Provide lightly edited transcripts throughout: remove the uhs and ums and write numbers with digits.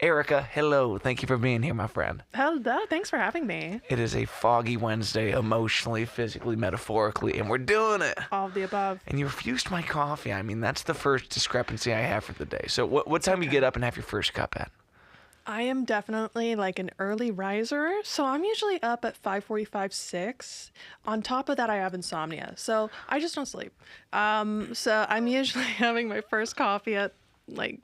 Erica, hello. Thank you for being here, my friend. Hello, thanks for having me. It is a foggy Wednesday, emotionally, physically, metaphorically, and we're doing it. All of the above. And you refused my coffee. I mean, that's the first discrepancy I have for the day. So what time you get up and have your first cup at? I am definitely like an early riser, so I'm usually up at 5:45, 6. On top of that, I have insomnia, so I just don't sleep. So I'm usually having my first coffee at like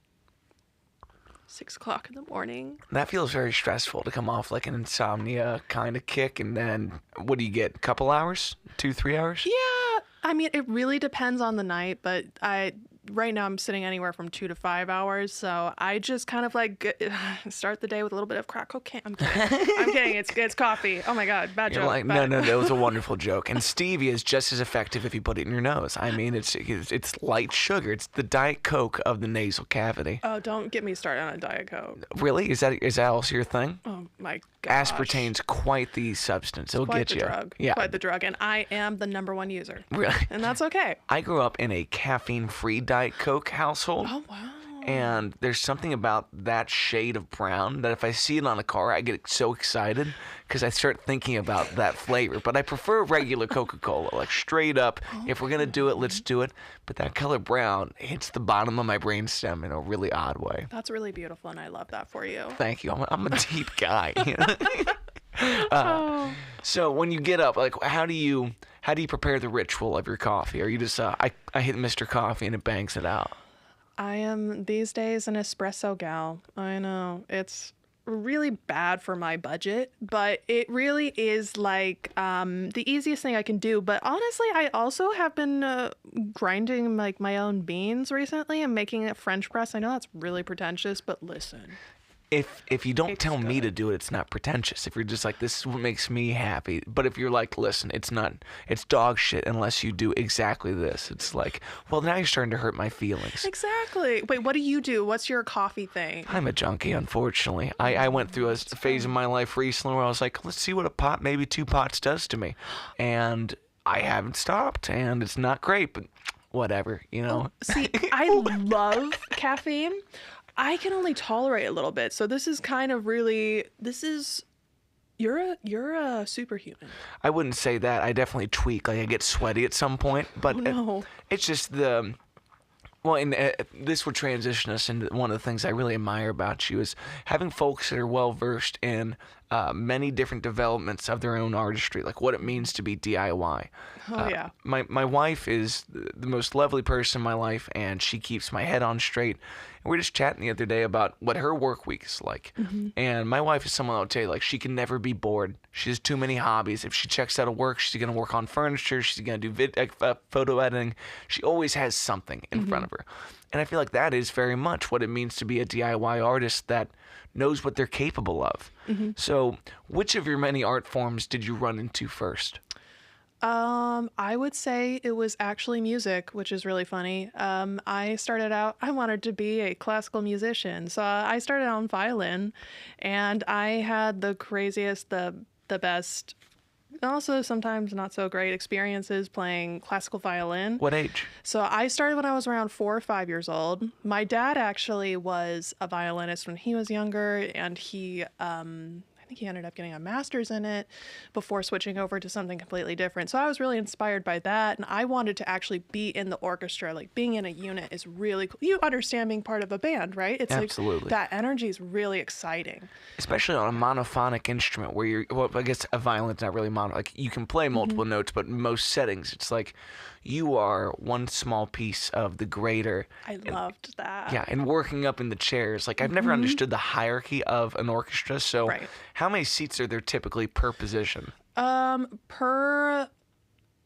6 o'clock in the morning. That feels very stressful to come off like an insomnia kind of kick, and then what do you get? A couple hours? 2-3 hours? Yeah, I mean, it really depends on the night, but right now I'm sitting anywhere from 2 to 5 hours, so I just kind of like start the day with a little bit of crack cocaine. I'm kidding. I'm kidding. It's coffee. Oh my God, bad You're joke. like, no, that was a wonderful joke. And stevia is just as effective if you put it in your nose. I mean, it's light sugar. It's the Diet Coke of the nasal cavity. Oh, don't get me started on a Diet Coke. Really? Is that also your thing? Oh my gosh. Aspartame's quite the substance. It'll Quite get the you. drug. Yeah. Quite the drug. And I am the #1 user. Really? And that's okay. I grew up in a caffeine-free Diet Coke household. Oh, wow. And there's something about that shade of brown that if I see it on a car, I get so excited because I start thinking about that flavor. But I prefer regular Coca-Cola, like straight up. If we're going to do it, let's do it. But that color brown hits the bottom of my brainstem in a really odd way. That's really beautiful, and I love that for you. Thank you. I'm a deep guy. So when you get up, like, how do you prepare the ritual of your coffee? Are you just I hit Mr. Coffee and it bangs it out? I am these days an espresso gal. I know it's really bad for my budget, but it really is like the easiest thing I can do. But honestly, I also have been grinding like my own beans recently and making it French press. I know that's really pretentious, but listen. If you don't It's tell me good. to do it, it's not pretentious. If you're just like, this is what makes me happy. But if you're like, listen, it's dog shit unless you do exactly this. It's like, well, now you're starting to hurt my feelings. Exactly. Wait, what do you do? What's your coffee thing? I'm a junkie, unfortunately. I went through a phase in my life recently where I was like, let's see what a pot, maybe 2 pots does to me. And I haven't stopped, and it's not great, but whatever, you know. See, I love caffeine. I can only tolerate a little bit. So this is kind of really, you're a superhuman. I wouldn't say that. I definitely tweak. Like, I get sweaty at some point, but Oh, no. it's just well, and this would transition us into one of the things I really admire about you is having folks that are well versed in many different developments of their own artistry, like what it means to be DIY. Oh, yeah. My wife is the most lovely person in my life, and she keeps my head on straight. And we were just chatting the other day about what her work week is like. Mm-hmm. And my wife is someone I'll tell you, like, she can never be bored. She has too many hobbies. If she checks out of work, she's going to work on furniture. She's going to do photo editing. She always has something in front of her. And I feel like that is very much what it means to be a DIY artist that knows what they're capable of. So which of your many art forms did you run into first? I would say it was actually music, which is really funny. I started out, I wanted to be a classical musician. So I started on violin, and I had the craziest, the best, also sometimes not so great experiences playing classical violin. What age? So I started when I was around 4 or 5 years old. My dad actually was a violinist when he was younger, and I think he ended up getting a master's in it before switching over to something completely different. So I was really inspired by that, and I wanted to actually be in the orchestra. Like, being in a unit is really cool. You understand being part of a band, right? It's Absolutely. like that energy is really exciting. Especially on a monophonic instrument where well, I guess a violin's not really mono. Like, you can play multiple notes, but in most settings, it's like you are one small piece of the greater. I loved that. Yeah, and working up in the chairs. Like, I've never understood the hierarchy of an orchestra. So Right. how many seats are there typically per position? Per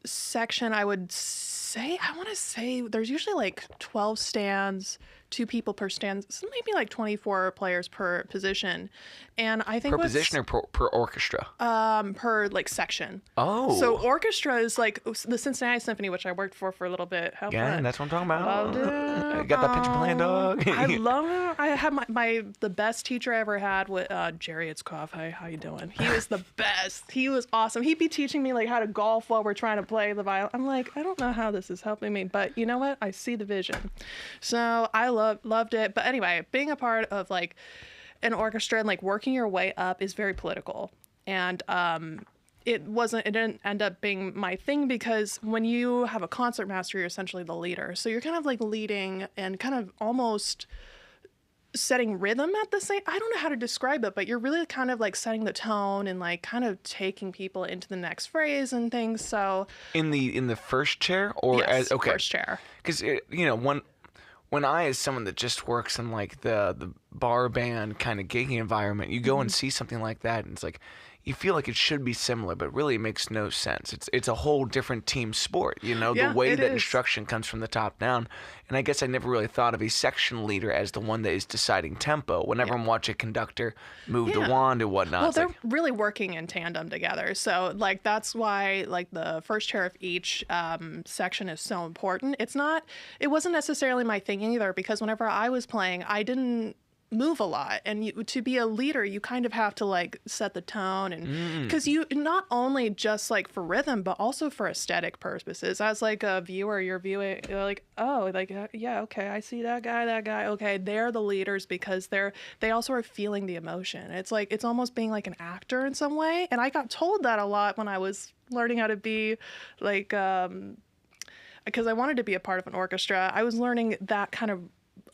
section, I want to say there's usually like 12 stands, 2 people per stand, so maybe like 24 players per position. And I think Per position or per orchestra? per like section. Oh. So orchestra is like the Cincinnati Symphony, which I worked for a little bit. How Yeah, fun. that's what I'm talking about. Loved it. Got that pension plan, dog. I love it. I had the best teacher I ever had with Jerry Itzkoff. Hi, how you doing? He was the best. He was awesome. He'd be teaching me like how to golf while we're trying to play the violin. I'm like, I don't know how this is helping me, but you know what? I see the vision. So I loved it. But anyway, being a part of like an orchestra and like working your way up is very political. And it didn't end up being my thing because when you have a concert master, you're essentially the leader. So you're kind of like leading and kind of almost setting rhythm at the same. I don't know how to describe it, but you're really kind of like setting the tone and like kind of taking people into the next phrase and things. So in the first chair, or yes, okay, first chair. Because when I, as someone that just works in like the bar band kind of gigging environment, you go and see something like that, and it's like you feel like it should be similar, but really it makes no sense. It's a whole different team sport, Yeah, the way it that is. instruction comes from the top down. And I guess I never really thought of a section leader as the one that is deciding tempo. Whenever I'm watching a conductor move the Yeah. wand and whatnot, Well, it's they're like, really working in tandem together. So, like, that's why, like, the first chair of each section is so important. It wasn't necessarily my thing either, because whenever I was playing, I didn't move a lot. And to be a leader, you kind of have to, like, set the tone. And because you, not only just, like, for rhythm, but also for aesthetic purposes. As, like, a viewer, you're viewing, you're like, oh, like, yeah, okay, I see that guy. Okay, they're the leaders because they also are feeling the emotion. It's like, it's almost being like an actor in some way. And I got told that a lot when I was learning how to be like, because I wanted to be a part of an orchestra. I was learning that kind of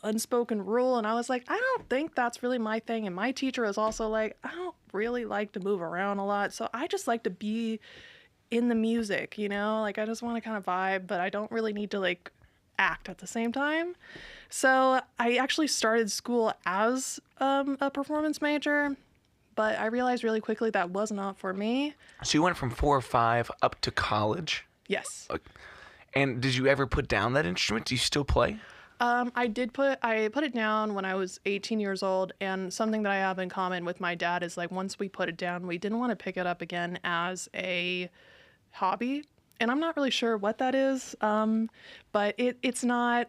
unspoken rule, and I was like, I don't think that's really my thing. And my teacher was also like, I don't really like to move around a lot, so I just like to be in the music, like I just want to kind of vibe, but I don't really need to like act at the same time. So I actually started school as a performance major, but I realized really quickly that was not for me. so you went from 4 or 5 up to college. Yes. And did you ever put down that instrument? Do you still play? I put it down when I was 18 years old, and something that I have in common with my dad is like once we put it down, we didn't want to pick it up again as a hobby. And I'm not really sure what that is, but it's not,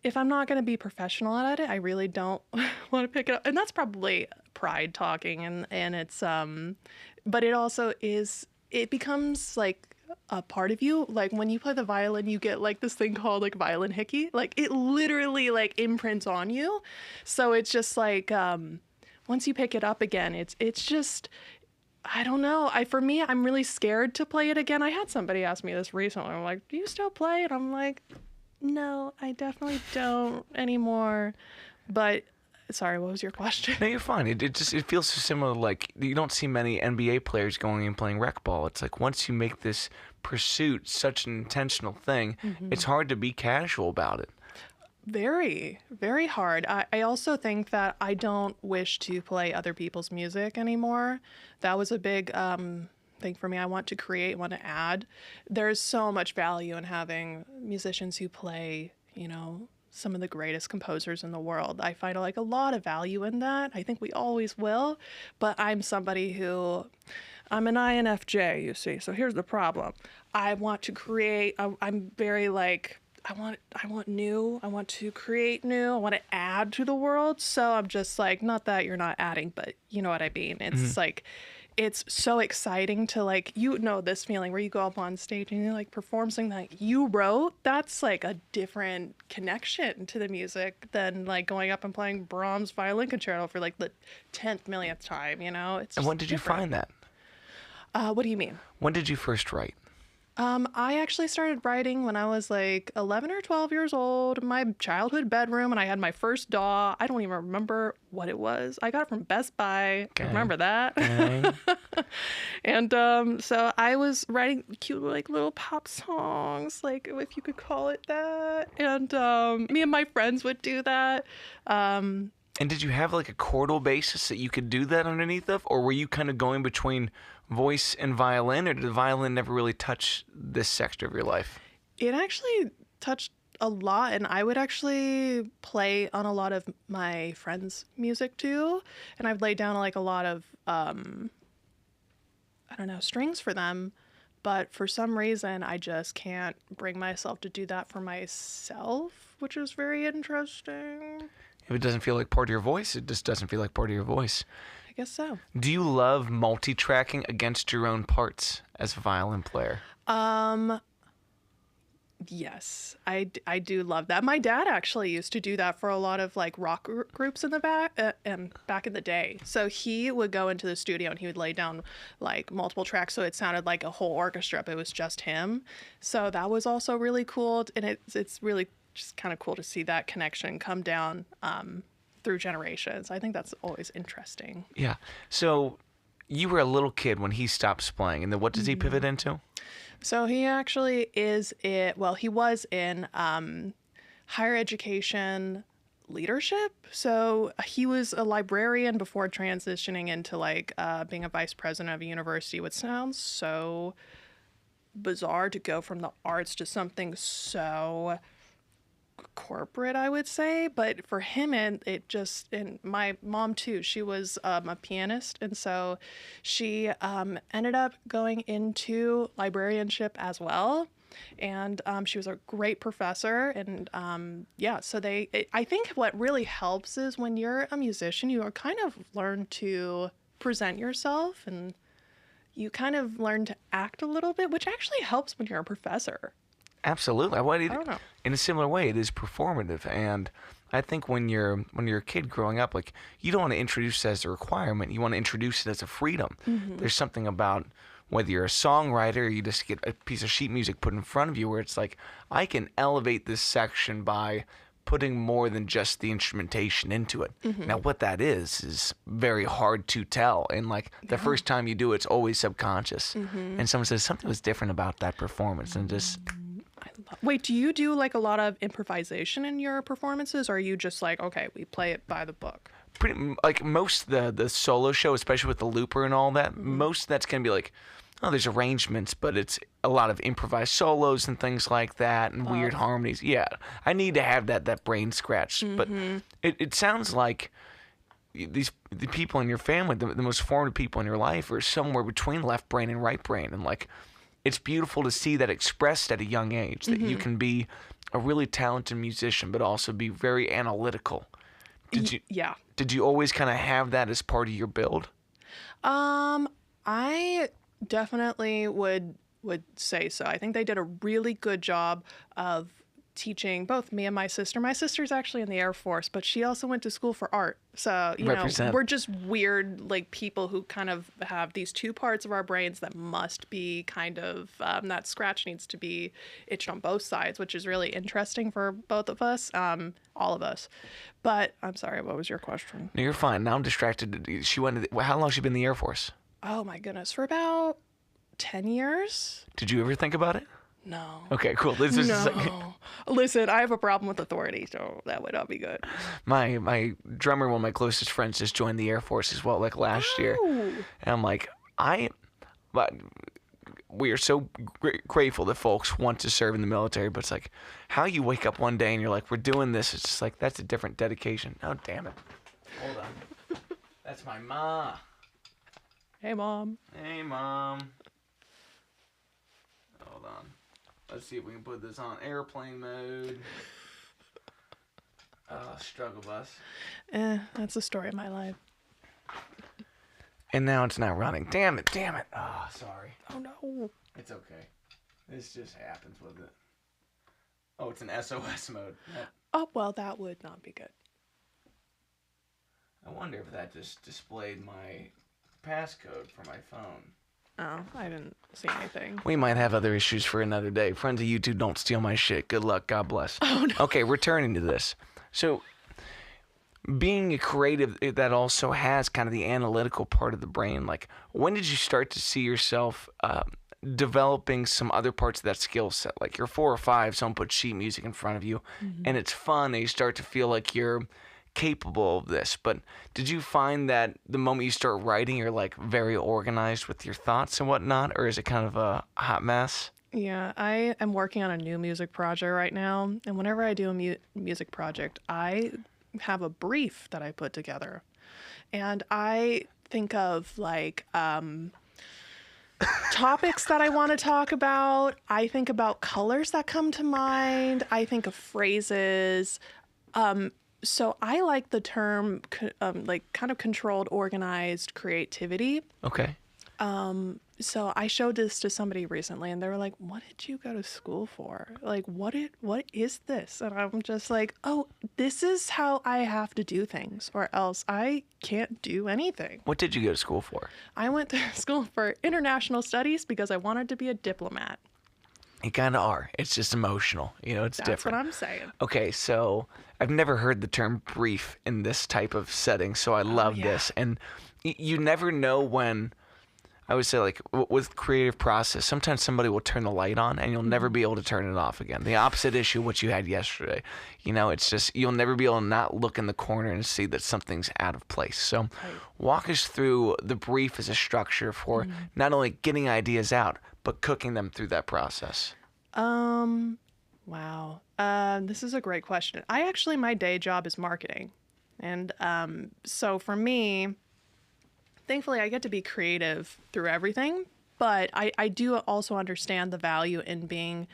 if I'm not going to be professional at it, I really don't want to pick it up. And that's probably pride talking, and it's, but it also is, it becomes like a part of you. Like when you play the violin, you get like this thing called like violin hickey. Like it literally like imprints on you. So it's just like once you pick it up again, it's just, I don't know. For me, I'm really scared to play it again. I had somebody ask me this recently. I'm like, do you still play? And I'm like, no, I definitely don't anymore. But sorry, what was your question? No, you're fine. It feels so similar. Like you don't see many NBA players going and playing rec ball. It's like once you make this pursuit such an intentional thing, it's hard to be casual about it. Very, very hard. I also think that I don't wish to play other people's music anymore. That was a big thing for me. I want to create, want to add. There's so much value in having musicians who play, some of the greatest composers in the world. I find like a lot of value in that. I think we always will, but I'm somebody who, I'm an INFJ, you see. So here's the problem. I want to create, I'm very like, I want new, I want to create new, I want to add to the world. So I'm just like, not that you're not adding, but you know what I mean? It's like, it's so exciting to like, this feeling where you go up on stage and you like perform something that you wrote. That's like a different connection to the music than like going up and playing Brahms violin concerto for like the 10th millionth time, It's And just when did you find that? What do you mean? When did you first write? I actually started writing when I was like 11 or 12 years old in my childhood bedroom, and I had my first DAW. I don't even remember what it was. I got it from Best Buy. Okay. Remember that? Okay. And so I was writing cute like little pop songs, like if you could call it that. And me and my friends would do that. And did you have like a chordal basis that you could do that underneath of, or were you kind of going between voice and violin, or did the violin never really touch this sector of your life? It actually touched a lot, and I would actually play on a lot of my friends' music too, and I've laid down like a lot of strings for them, but for some reason I just can't bring myself to do that for myself, which is very interesting. If it doesn't feel like part of your voice, it just doesn't feel like part of your voice. I guess so. Do you love multi-tracking against your own parts as a violin player? Yes, I do love that. My dad actually used to do that for a lot of like rock groups in the back in the day. So he would go into the studio and he would lay down like multiple tracks so it sounded like a whole orchestra, but it was just him. So that was also really cool, and it's really just kind of cool to see that connection come down through generations. I think that's always interesting. Yeah. So you were a little kid when he stops playing, and then what does he pivot into? So he actually he was in higher education leadership. So he was a librarian before transitioning into like being a vice president of a university, which sounds so bizarre to go from the arts to something so corporate, I would say. But for him, and my mom too, she was a pianist, and so she ended up going into librarianship as well. And she was a great professor, and I think what really helps is when you're a musician, you kind of learn to present yourself, and you kind of learn to act a little bit, which actually helps when you're a professor. Absolutely. I don't know. In a similar way, it is performative, and I think when you're a kid growing up, like you don't want to introduce it as a requirement. You want to introduce it as a freedom. There's something about whether you're a songwriter or you just get a piece of sheet music put in front of you where it's like, I can elevate this section by putting more than just the instrumentation into it. Now, what that is very hard to tell. And like the first time you do it, it's always subconscious. And someone says something was different about that performance, and just Wait, do you do like a lot of improvisation in your performances, or are you just like, okay, we play it by the book? like most of the solo show, especially with the looper and all that, most of that's gonna be like, oh, there's arrangements, but it's a lot of improvised solos and things like that, and weird harmonies. Yeah, I need to have that brain scratch. But it sounds like the people in your family, the most formative people in your life, are somewhere between left brain and right brain, and like, it's beautiful to see that expressed at a young age, that you can be a really talented musician, but also be very analytical. Yeah. Did you always kind of have that as part of your build? I definitely would say so. I think they did a really good job of teaching both me and my sister. My sister's actually in the Air Force, but she also went to school for art. So, Represent. we're just weird, like, people who kind of have these two parts of our brains that must be kind of, that scratch needs to be itched on both sides, which is really interesting for both of us, all of us. But I'm sorry, what was your question? No, you're fine. Now I'm distracted. How long has she been in the Air Force? Oh my goodness, for about 10 years? Did you ever think about it? No. Okay, cool. This is No. Listen, I have a problem with authority, so that would not be good. my drummer, one of my closest friends, just joined the Air Force as well, like last year. And I'm like, but we are so grateful that folks want to serve in the military, but it's like, how you wake up one day and you're like, we're doing this. It's just like, that's a different dedication. Oh, damn it. Hold on. That's my ma. Hey, Mom. Hey, Mom. Hold on. Let's see if we can put this on airplane mode. Struggle bus. That's the story of my life. And now it's not running. Damn it. Oh, sorry. Oh, no. It's okay. This just happens with it. Oh, it's an SOS mode. Oh, well, that would not be good. I wonder if that just displayed my passcode for my phone. Oh, I didn't see anything. We might have other issues for another day. Friends of YouTube, don't steal my shit. Good luck. God bless. Oh, no. Okay, returning to this. So, being a creative that also has kind of the analytical part of the brain, like, when did you start to see yourself developing some other parts of that skill set? Like, you're 4 or 5, someone puts sheet music in front of you, and it's fun, and you start to feel like you're capable of this. But did you find that the moment you start writing, you're like very organized with your thoughts and whatnot, or is it kind of a hot mess? Yeah, I am working on a new music project right now, and whenever I do a music project, I have a brief that I put together, and I think of like topics that I want to talk about. I think about colors that come to mind. I think of phrases. So I like the term like kind of controlled, organized creativity. Okay. So I showed this to somebody recently and they were like, "What did you go to school for? Like what is this?" And I'm just like, "Oh, this is how I have to do things or else I can't do anything." What did you go to school for? I went to school for international studies because I wanted to be a diplomat. You kind of are. It's just emotional. It's That's different. what I'm saying. Okay, so I've never heard the term brief in this type of setting, so I love yeah. this. And you never know when, I would say, like with creative process, sometimes somebody will turn the light on and you'll never be able to turn it off again. The opposite issue, what you had yesterday. It's just, you'll never be able to not look in the corner and see that something's out of place. So walk us through the brief as a structure for not only getting ideas out, but cooking them through that process. Wow. This is a great question. My day job is marketing. And so for me, thankfully, I get to be creative through everything, but I do also understand the value in being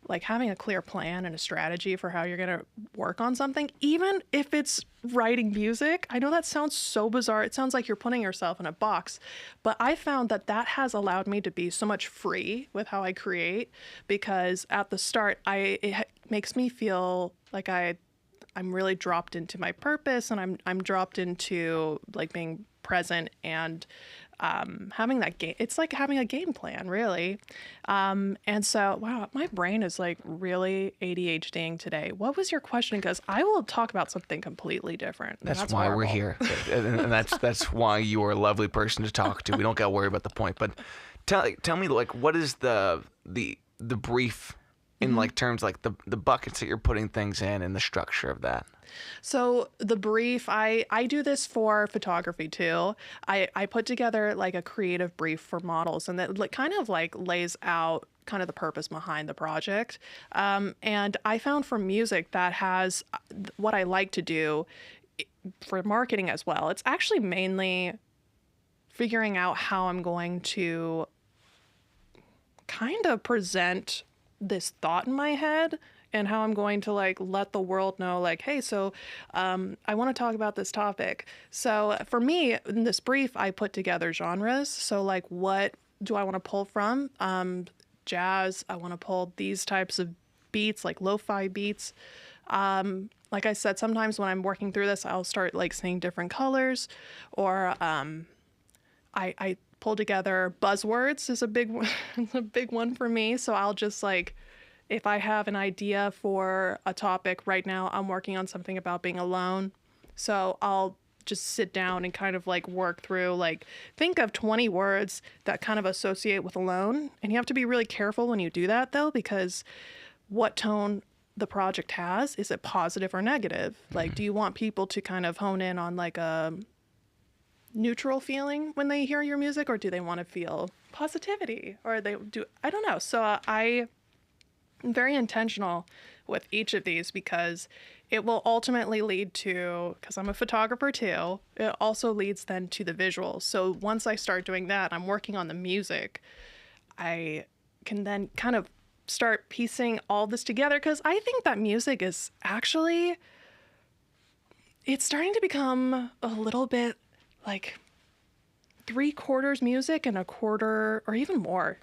like having a clear plan and a strategy for how you're going to work on something, even if it's writing music. I know that sounds so bizarre. It sounds like you're putting yourself in a box, but I found that has allowed me to be so much free with how I create because at the start, it makes me feel like I'm really dropped into my purpose and I'm dropped into like being present and having that game. It's like having a game plan, really. And so, wow, my brain is like really ADHDing today. What was your question? Because I will talk about something completely different. That's why we're here, and that's why you are a lovely person to talk to. We don't got to worry about the point. But tell me, like, what is the brief in like terms like the buckets that you're putting things in and the structure of that? So the brief, I do this for photography too. I put together like a creative brief for models and that like kind of like lays out kind of the purpose behind the project. And I found for music that has what I like to do for marketing as well. It's actually mainly figuring out how I'm going to kind of present this thought in my head and how I'm going to like let the world know like, hey, so I want to talk about this topic. So for me, in this brief, I put together genres. So like, what do I want to pull from? Jazz, I want to pull these types of beats, like lo-fi beats. Like I said, sometimes when I'm working through this, I'll start like seeing different colors or I pull together buzzwords is a big one, a big one for me. So I'll just like, if I have an idea for a topic right now, I'm working on something about being alone. So I'll just sit down and kind of like work through, like think of 20 words that kind of associate with alone. And you have to be really careful when you do that though, because what tone the project has, is it positive or negative? Like, do you want people to kind of hone in on like a neutral feeling when they hear your music, or do they want to feel positivity, or they do, I don't know. So I'm very intentional with each of these because it will ultimately lead to, because I'm a photographer too, it also leads then to the visuals. So once I start doing that, I'm working on the music, I can then kind of start piecing all this together, because I think that music is actually, it's starting to become a little bit like 3/4 music and 1/4 or even more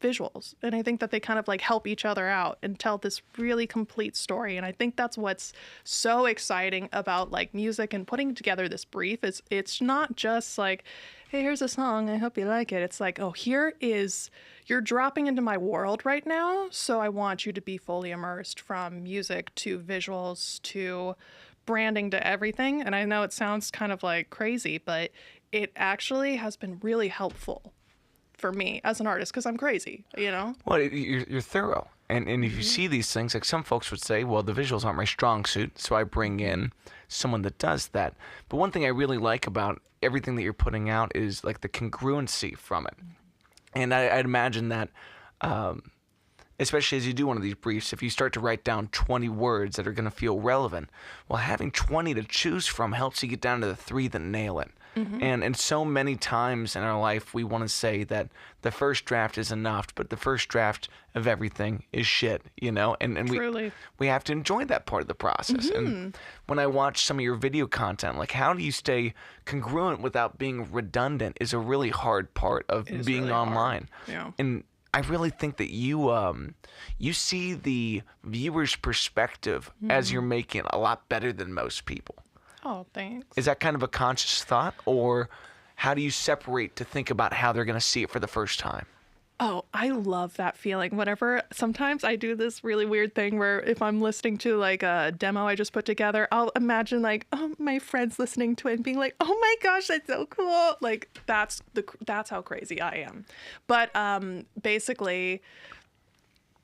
visuals. And I think that they kind of like help each other out and tell this really complete story. And I think that's what's so exciting about like music and putting together this brief. It's not just like, hey, here's a song, I hope you like it. It's like, oh, you're dropping into my world right now. So I want you to be fully immersed, from music to visuals to branding to everything. And I know it sounds kind of like crazy, but it actually has been really helpful for me as an artist, because I'm crazy, you know? Well, you're thorough. And if you see these things, like some folks would say, well, the visuals aren't my strong suit, so I bring in someone that does that. But one thing I really like about everything that you're putting out is like the congruency from it. And I'd imagine that, especially as you do one of these briefs, if you start to write down 20 words that are going to feel relevant, well, having 20 to choose from helps you get down to the 3 that nail it. And so many times in our life, we want to say that the first draft is enough, but the first draft of everything is shit, you know? And we have to enjoy that part of the process. And when I watch some of your video content, like how do you stay congruent without being redundant is a really hard part of being really online. Yeah. And I really think that you see the viewer's perspective as you're making it a lot better than most people. Oh, thanks. Is that kind of a conscious thought, or how do you separate to think about how they're going to see it for the first time? Oh, I love that feeling. Sometimes I do this really weird thing where if I'm listening to like a demo I just put together, I'll imagine like, oh, my friends listening to it and being like, oh my gosh, that's so cool. Like that's how crazy I am. But basically,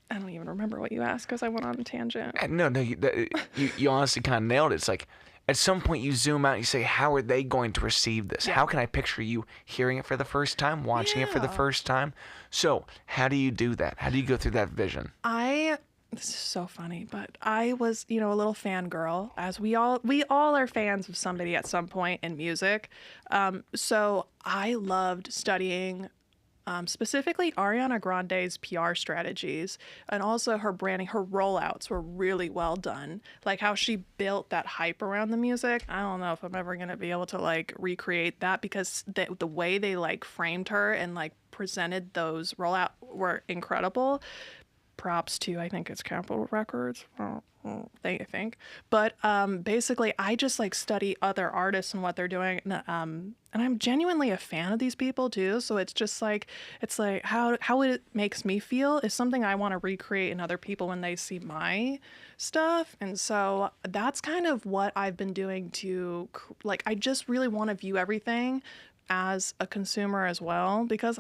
I don't even remember what you asked because I went on a tangent. No, you honestly kind of nailed it. It's like at some point you zoom out and you say, how are they going to receive this? Yeah. How can I picture you hearing it for the first time, watching it for the first time? So how do you do that? How do you go through that vision? This is so funny, but I was, a little fangirl, as we all are fans of somebody at some point in music. So I loved studying specifically Ariana Grande's PR strategies, and also her branding. Her rollouts were really well done. Like how she built that hype around the music. I don't know if I'm ever going to be able to like recreate that, because the way they like framed her and like presented those rollout were incredible. Props to, I think it's Capitol Records, I think. But basically, I just like study other artists and what they're doing, and I'm genuinely a fan of these people too. So it's just like, how it makes me feel is something I want to recreate in other people when they see my stuff. And so that's kind of what I've been doing to, like, I just really want to view everything as a consumer as well, because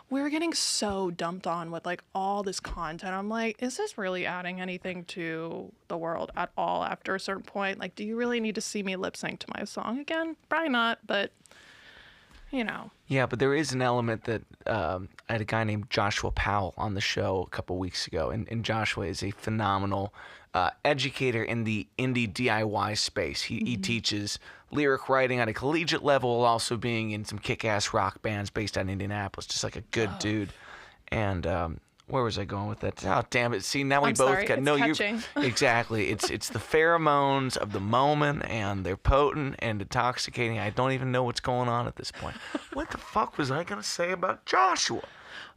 we're getting so dumped on with like all this content. I'm like, is this really adding anything to the world at all after a certain point? Like, do you really need to see me lip sync to my song again? Probably not, but Yeah, but there is an element that I had a guy named Joshua Powell on the show a couple weeks ago, and Joshua is a phenomenal educator in the indie DIY space. He teaches lyric writing at a collegiate level, while also being in some kick-ass rock bands based out in Indianapolis. Just like a good dude. And where was I going with that? Oh, damn it! See, now we both got catching. Exactly. It's the pheromones of the moment, and they're potent and intoxicating. I don't even know what's going on at this point. What the fuck was I gonna say about Joshua?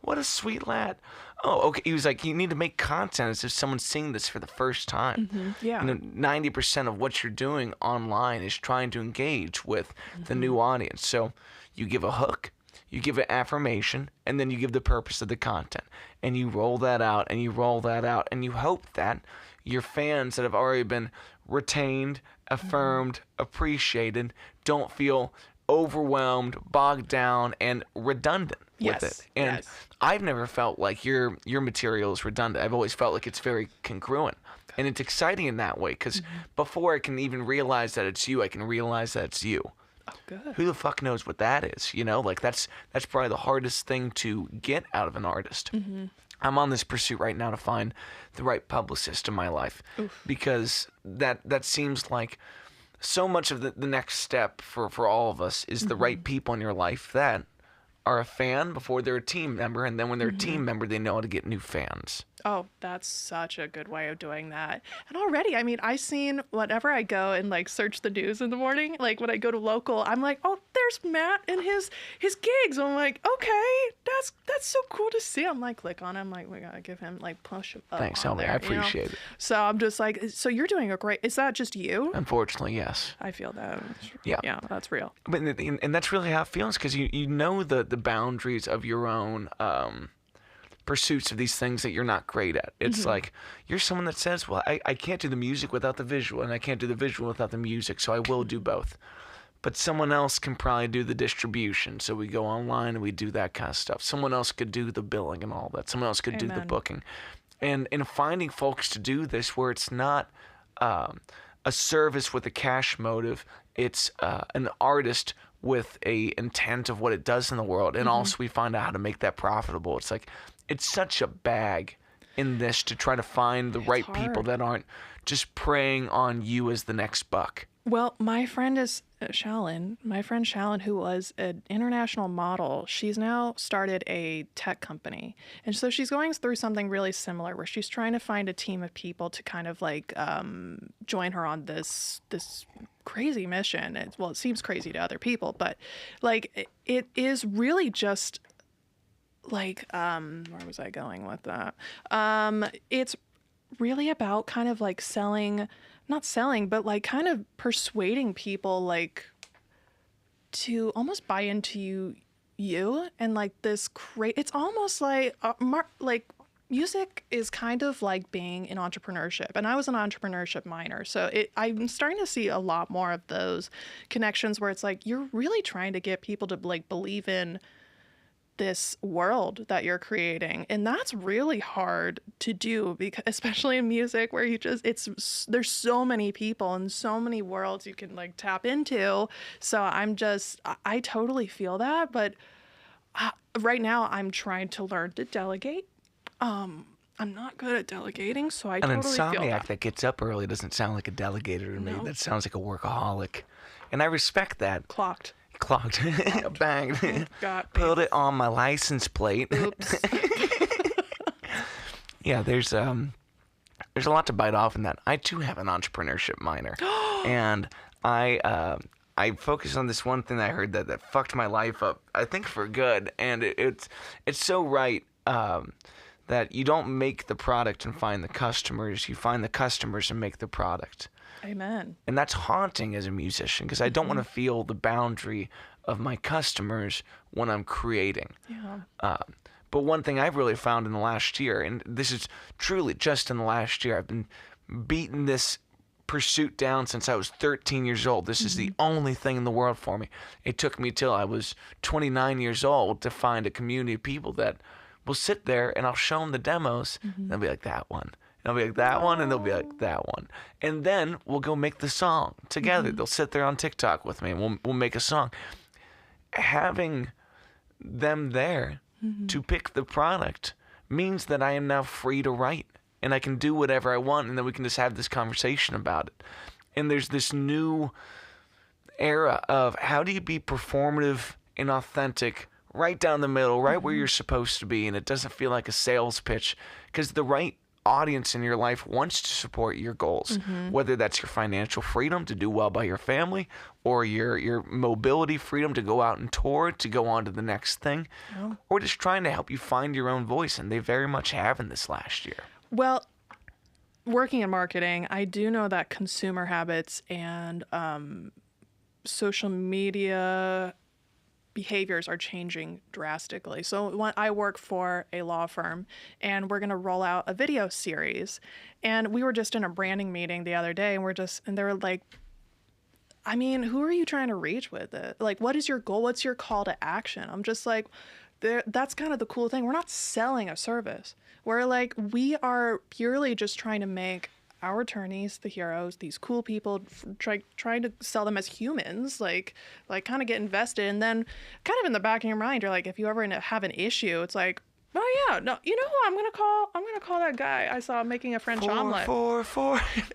What a sweet lad. Oh, okay. He was like, you need to make content as if someone's seeing this for the first time. Yeah. 90% of what you're doing online is trying to engage with the new audience. So you give a hook, you give an affirmation, and then you give the purpose of the content. And you roll that out, and you roll that out, and you hope that your fans that have already been retained, affirmed, appreciated, don't feel overwhelmed, bogged down, and redundant with it. And I've never felt like your material is redundant. I've always felt like it's very congruent. And it's exciting in that way, because before I can even realize that it's you, I can realize that it's you. Oh, good. Who the fuck knows what that is? Like that's probably the hardest thing to get out of an artist. I'm on this pursuit right now to find the right publicist in my life. Because that seems like so much of the next step for all of us is the right people in your life that are a fan before they're a team member, and then when they're a team member, they know how to get new fans. Oh, that's such a good way of doing that. And already, I mean, I've seen whenever I go and like search the news in the morning, like when I go to local, I'm like, oh, there's Matt and his gigs. I'm like, okay, that's so cool to see. I'm like, click on him, like, we gotta give him like push up. Thanks, on Ellie. there, I appreciate it. So I'm just like, so you're doing a great. Is that just you? Unfortunately, yes. I feel that. Yeah, that's real. But and that's really how it feels, because you know the boundaries of your own pursuits of these things that you're not great at. It's like you're someone that says, well, I can't do the music without the visual, and I can't do the visual without the music, so I will do both. But someone else can probably do the distribution, so we go online and we do that kind of stuff. Someone else could do the billing and all that. Someone else could do the booking. And in finding folks to do this where it's not a service with a cash motive, it's an artist with a intent of what it does in the world, and also we find out how to make that profitable. It's like, it's such a bag in this to try to find the right people that aren't just preying on you as the next buck. Well, my friend is Shallon. My friend Shallon, who was an international model, she's now started a tech company. And so she's going through something really similar where she's trying to find a team of people to kind of like join her on this crazy mission. Well, it seems crazy to other people, but like it is really just like where was I going with that? It's really about kind of like not selling, but like kind of persuading people like to almost buy into you and like this great. It's almost like like music is kind of like being in entrepreneurship, and I was an entrepreneurship minor, so I'm starting to see a lot more of those connections where it's like you're really trying to get people to like believe in this world that you're creating, and that's really hard to do, because especially in music where there's so many people and so many worlds you can like tap into. So I totally feel that, but right now I'm trying to learn to delegate. I'm not good at delegating, so I An totally feel insomniac that gets up early doesn't sound like a delegator to me. No. That sounds like a workaholic. And I respect that. Clocked. Banged. Got me. Put it on my license plate. Oops. Yeah, there's a lot to bite off in that. I too have an entrepreneurship minor, and I focus on this one thing that I heard that fucked my life up. I think for good, and it's so right. That you don't make the product and find the customers. You find the customers and make the product. Amen. And that's haunting as a musician, because I don't want to feel the boundary of my customers when I'm creating. Yeah. But one thing I've really found in the last year, and this is truly just in the last year, I've been beating this pursuit down since I was 13 years old. This is the only thing in the world for me. It took me till I was 29 years old to find a community of people that will sit there, and I'll show them the demos, and they'll be like, that one. And I'll be like, that one, and they'll be like, that one. And then we'll go make the song together. They'll sit there on TikTok with me, and we'll make a song. Having them there to pick the product means that I am now free to write, and I can do whatever I want, and then we can just have this conversation about it. And there's this new era of how do you be performative and authentic right down the middle, right where you're supposed to be, and it doesn't feel like a sales pitch, because the right audience in your life wants to support your goals, whether that's your financial freedom to do well by your family, or your mobility freedom to go out and tour, to go on to the next thing, or just trying to help you find your own voice, and they very much have in this last year. Well, working in marketing, I do know that consumer habits and social media behaviors are changing drastically. So when I work for a law firm, and we're going to roll out a video series, and we were just in a branding meeting the other day, and they were like, I mean, who are you trying to reach with it? Like, what is your goal? What's your call to action? I'm just like, that's kind of the cool thing. We're not selling a service. We're like, we are purely just trying to make our attorneys the heroes, these cool people, trying to sell them as humans, like kind of get invested. And then kind of in the back of your mind, you're like, if you ever have an issue, it's like, oh yeah, no, you know who I'm gonna call that guy I saw making a French omelet. 4.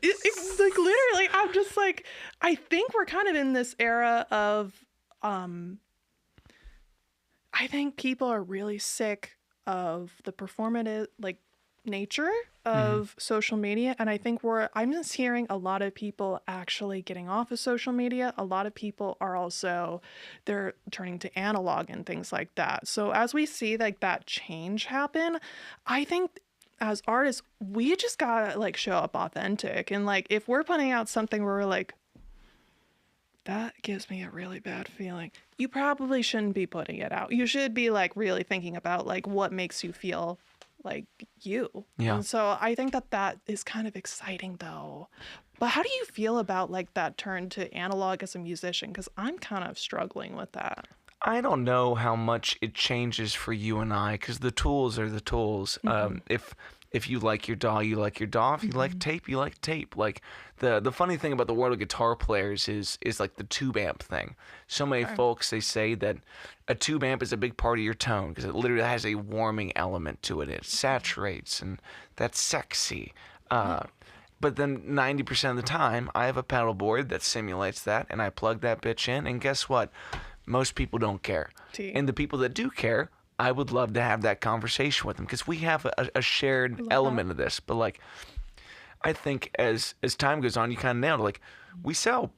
It's like literally, I'm just like, I think we're kind of in this era of, I think people are really sick of the performative like nature of social media, and I think I'm just hearing a lot of people actually getting off of social media. A lot of people are also, they're turning to analog and things like that. So as we see like that change happen, I think as artists we just gotta like show up authentic, and like if we're putting out something where we're like, that gives me a really bad feeling, you probably shouldn't be putting it out. You should be like really thinking about like what makes you feel like you. Yeah. And so I think that is kind of exciting though. But how do you feel about like that turn to analog as a musician? Because I'm kind of struggling with that. I don't know how much it changes for you and I, because the tools are the tools. If you like your DAW, you like your DAW. If you like tape, you like tape. Like the funny thing about the world of guitar players is like the tube amp thing. So many folks, they say that a tube amp is a big part of your tone because it literally has a warming element to it. It saturates, and that's sexy. But then 90% of the time, I have a pedal board that simulates that, and I plug that bitch in, and guess what? Most people don't care. And the people that do care, I would love to have that conversation with them, because we have a shared element of this. But like, I think as time goes on, you kind of nailed it. Like, we sell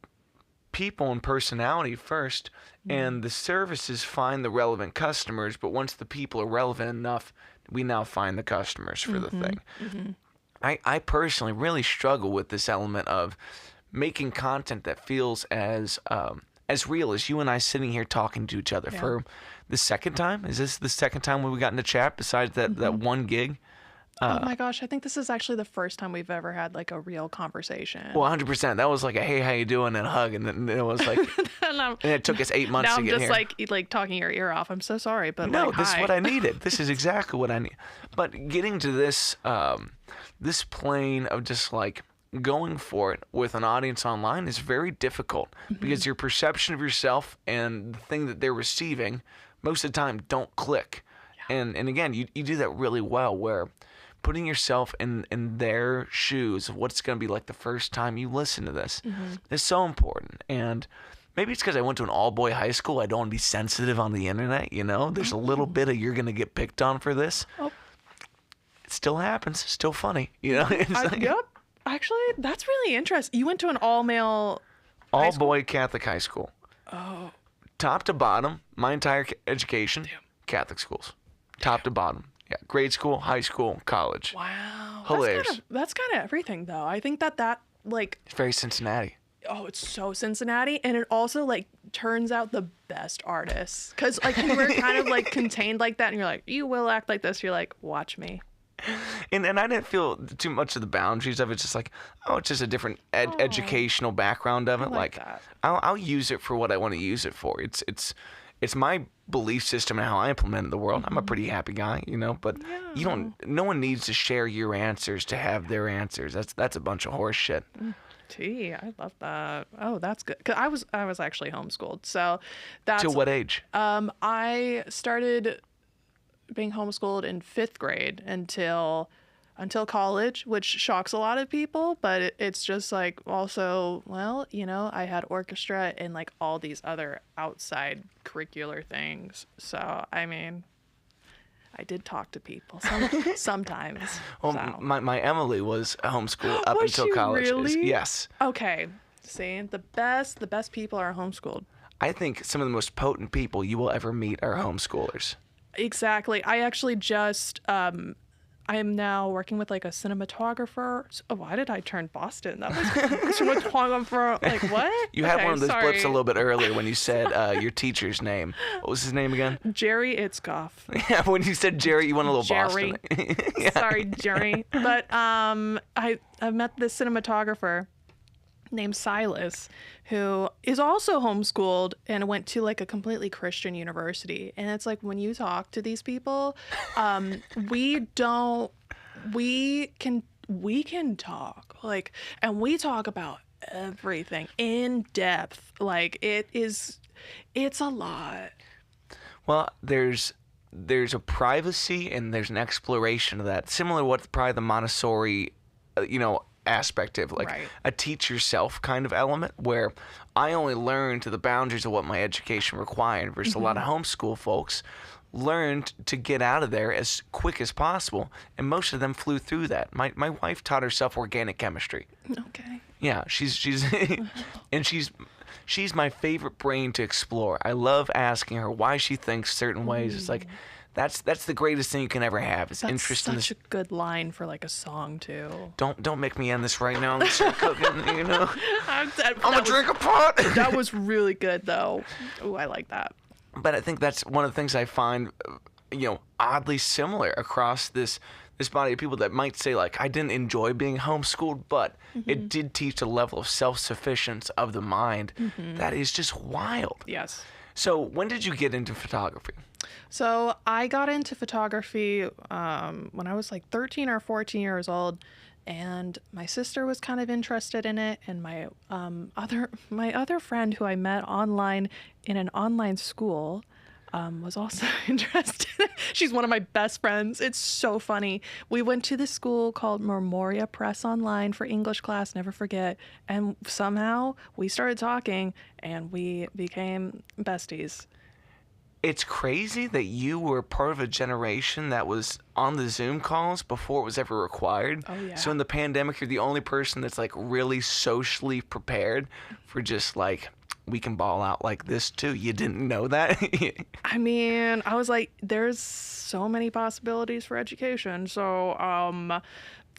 people and personality first, and the services find the relevant customers. But once the people are relevant enough, we now find the customers for the thing. I personally really struggle with this element of making content that feels as real as you and I sitting here talking to each other. For the second time, is this the second time we got into chat besides that one gig? Oh my gosh, I think this is actually the first time we've ever had like a real conversation. Well, 100%. That was like a hey, how you doing, and a hug, and then it was like, and it took us 8 months to get here. Now I'm just like talking your ear off. I'm so sorry, but no, like, this is hi. what I needed. This is exactly what I need. But getting to this this plane of just like going for it with an audience online is very difficult, because your perception of yourself and the thing that they're receiving most of the time don't click. And again, you do that really well, where putting yourself in their shoes of what it's going to be like the first time you listen to this is so important. And maybe it's because I went to an all-boy high school. I don't want to be sensitive on the internet, you know? There's a little bit of you're going to get picked on for this. It still happens. Still funny, you know? Yep. Actually, that's really interesting. You went to an all-male all-boy Catholic high school. Oh. Top to bottom, my entire education, Catholic schools. Top to bottom. Yeah, grade school, high school, college. Wow. Hilarious. That's kind of everything, though. I think that like... It's very Cincinnati. Oh, it's so Cincinnati. And it also, like, turns out the best artists. Because, like, you were kind of, like, contained like that. And you're like, you will act like this. You're like, watch me. And I didn't feel too much of the boundaries of it. It's just like, oh, it's just a different educational background of it. like that. I'll use it for what I want to use it for. It's my belief system and how I implement it in the world. I'm a pretty happy guy, you know, but no one needs to share your answers to have their answers. That's a bunch of horse shit. Gee, I love that. Oh, that's good. 'Cause I was actually homeschooled. So that's... To what age? I started being homeschooled in 5th grade until college, which shocks a lot of people, but it's just like, also, well, you know, I had orchestra and like all these other outside curricular things. So, I mean, I did talk to people sometimes. Well, so. my Emily was homeschooled up Was until she college. really? Yes. Okay. See, the best people are homeschooled. I think some of the most potent people you will ever meet are homeschoolers. Exactly. I actually just I am now working with like a cinematographer. Oh, why did I turn Boston? That was cinematographer. Like what? You had one of those blips a sorry. little bit earlier when you said your teacher's name. What was his name again? Jerry Itzkoff. Yeah, when you said Jerry, you went a little Jerry. Boston. Yeah. Sorry, Jerry. But I met this cinematographer named Silas, who is also homeschooled and went to like a completely Christian university. And it's like, when you talk to these people, we can talk, like, and we talk about everything in depth. Like, it's a lot. Well, there's a privacy and there's an exploration of that, similar to what probably the Montessori, aspect of, like Right. a teach yourself kind of element, where I only learned to the boundaries of what my education required, versus a lot of homeschool folks learned to get out of there as quick as possible, and most of them flew through that. My wife taught herself organic chemistry. Okay. Yeah, she's and she's my favorite brain to explore. I love asking her why she thinks certain ways. It's like, that's the greatest thing you can ever have, is That's interest in this. such a good line for like a song too. Don't make me end this right now. I'm start cooking, you know. I'm gonna drink a pot. That was really good though. Ooh, I like that. But I think that's one of the things I find, oddly similar across this body of people that might say, like, I didn't enjoy being homeschooled, but it did teach a level of self-sufficiency of the mind that is just wild. Yes. So when did you get into photography? So I got into photography when I was like 13 or 14 years old, and my sister was kind of interested in it, and my other friend who I met online in an online school was also interested. She's one of my best friends. It's so funny. We went to this school called Memoria Press Online for English class, never forget. And somehow we started talking and we became besties. It's crazy that you were part of a generation that was on the Zoom calls before it was ever required. Oh, yeah. So in the pandemic, you're the only person that's like really socially prepared for just like, we can ball out like this too. You didn't know that? I mean, I was like, there's so many possibilities for education. So,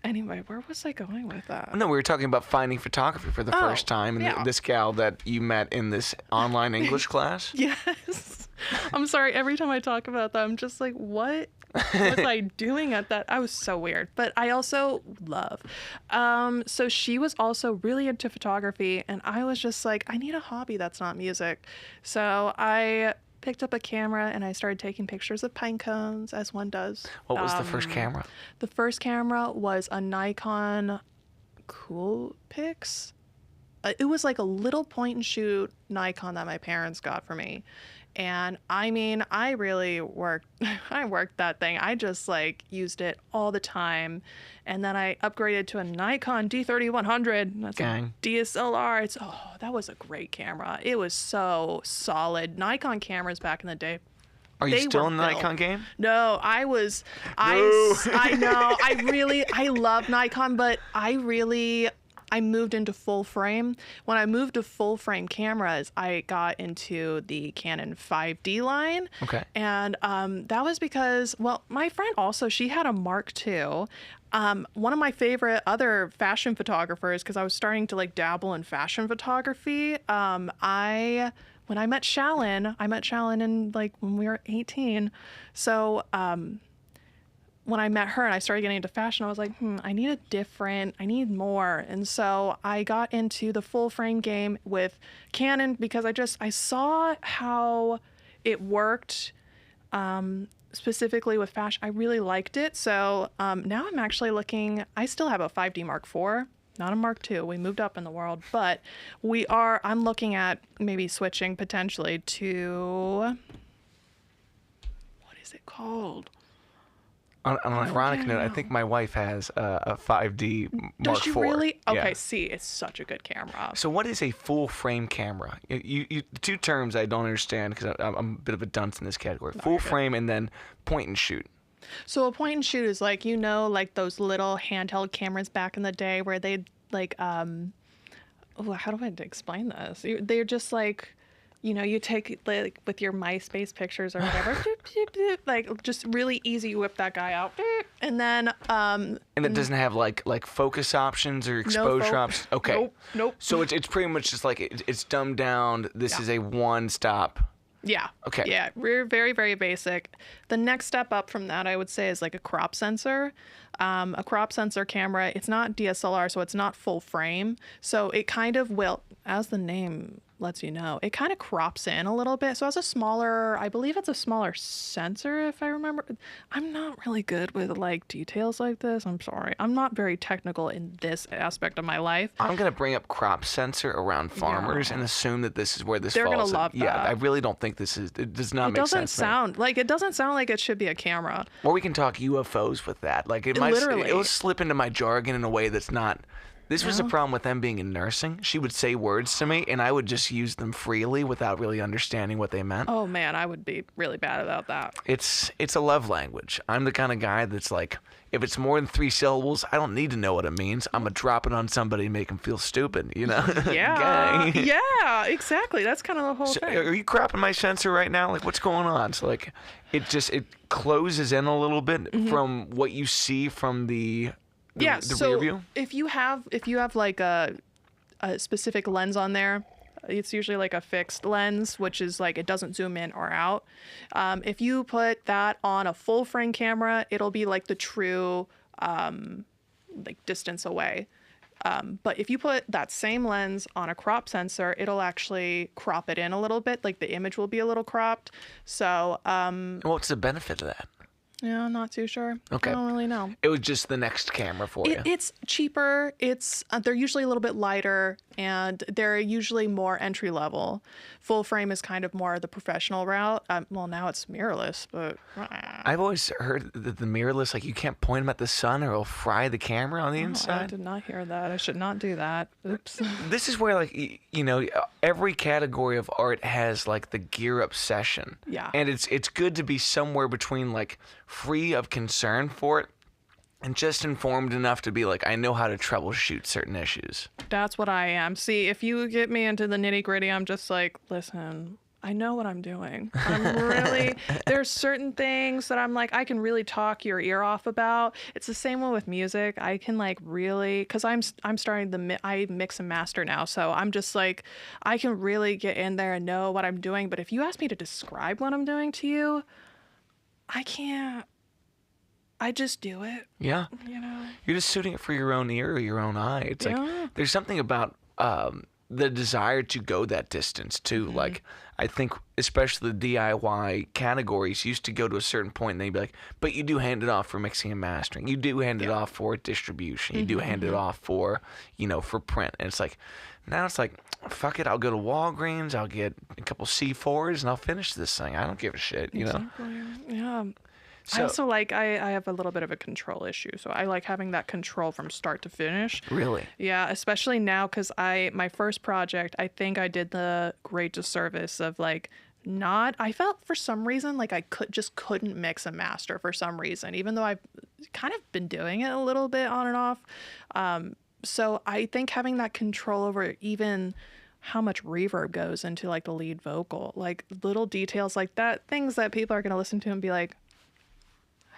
anyway, where was I going with that? No, we were talking about finding photography for the first time, and yeah. this gal that you met in this online English class. Yes. I'm sorry. Every time I talk about that, I'm just like, what was I doing at that? I was so weird. But I also love. So she was also really into photography, and I was just like, I need a hobby that's not music. So I picked up a camera and I started taking pictures of pine cones, as one does. What was the first camera? The first camera was a Nikon Coolpix. It was like a little point and shoot Nikon that my parents got for me. And I mean, I really worked that thing. I just like used it all the time. And then I upgraded to a Nikon D3100. That's Gang. a DSLR. That was a great camera. It was so solid. Nikon cameras back in the day. Are you They still were in the built. Nikon game? No, I know. I love Nikon, but I moved into full frame. When I moved to full frame cameras, I got into the Canon 5D line. Okay. And that was because, well, my friend also, she had a Mark II. One of my favorite other fashion photographers, because I was starting to like dabble in fashion photography. When I met Shallon in like when we were 18. So, when I met her and I started getting into fashion, I was like, I need more. And so I got into the full frame game with Canon because I saw how it worked, specifically with fashion. I really liked it. So now I'm actually I still have a 5D Mark IV, not a Mark II. We moved up in the world, but I'm looking at maybe switching potentially to, what is it called? On an ironic note, I think my wife has a 5D Mark IV. Does she really? Okay, Yeah. see, it's such a good camera. So what is a full frame camera? You the two terms I don't understand because I'm a bit of a dunce in this category. Full frame and then point and shoot. So a point and shoot is like, like those little handheld cameras back in the day where they'd like, how do I explain this? They're just like, you take like with your MySpace pictures or whatever, like just really easy. You whip that guy out, and then And it doesn't have like focus options or exposure options. Okay. Nope. So it's pretty much just like it's dumbed down. This is a one stop. Yeah. Okay. Yeah, we're very, very basic. The next step up from that, I would say, is like a crop sensor. A crop sensor camera, it's not DSLR, so it's not full frame. So it kind of will, as the name lets you know, it kind of crops in a little bit. So I believe it's a smaller sensor, if I remember. I'm not really good with like details like this. I'm sorry. I'm not very technical in this aspect of my life. I'm gonna bring up crop sensor around farmers and assume that this is where this They're falls. gonna love Yeah, that. I really don't think this is. It does not make sense. It doesn't sound like it should be a camera. Or we can talk UFOs with that. Like it'll slip into my jargon in a way that's not. This was the problem with them being in nursing. She would say words to me, and I would just use them freely without really understanding what they meant. Oh man, I would be really bad about that. It's a love language. I'm the kind of guy that's like, if it's more than 3 syllables, I don't need to know what it means. I'm gonna drop it on somebody and make them feel stupid, Yeah. Gang. Yeah, exactly. That's kind of the whole So, thing. are you crapping my sensor right now? Like, what's going on? So, like, it closes in a little bit from what you see from the so rear view. if you have like a specific lens on there, it's usually like a fixed lens, which is like it doesn't zoom in or out. If you put that on a full frame camera, it'll be like the true like distance away. But if you put that same lens on a crop sensor, it'll actually crop it in a little bit. Like the image will be a little cropped. So What's the benefit of that? Yeah, I'm not too sure. Okay. I don't really know. It was just the next camera for you. It's cheaper. It's they're usually a little bit lighter, and they're usually more entry level. Full frame is kind of more the professional route. Well, now it's mirrorless, but I've always heard that the mirrorless, like you can't point them at the sun or it'll fry the camera on the I inside. did not hear that. I should not do that. Oops. This is where, like, you know, every category of art has like the gear obsession. Yeah. And it's good to be somewhere between like free of concern for it and just informed enough to be like, I know how to troubleshoot certain issues. That's what I am. See, if you get me into the nitty gritty, I'm just like, listen, I know what I'm doing. There's certain things that I'm like, I can really talk your ear off about. It's the same one with music. I can like really, cause I'm starting I mix and master now. So I'm just like, I can really get in there and know what I'm doing. But if you ask me to describe what I'm doing to you, I can't. I just do it. Yeah. You know? You're just suiting it for your own ear or your own eye. It's Yeah. like, there's something about the desire to go that distance too. Mm-hmm. Like, I think especially the DIY categories used to go to a certain point and they'd be like, but you do hand it off for mixing and mastering. You do hand it off for distribution. You do hand it off for, you know, for print. And it's like, now it's like, fuck it. I'll go to Walgreens. I'll get a couple C4s and I'll finish this thing. I don't give a shit, you know? Yeah. So, I also like, I have a little bit of a control issue. So I like having that control from start to finish. really? Yeah, especially now because my first project, I think I did the great disservice of like I felt for some reason like I couldn't mix and master for some reason, even though I've kind of been doing it a little bit on and off. So I think having that control over even how much reverb goes into like the lead vocal, like little details like that, things that people are going to listen to and be like,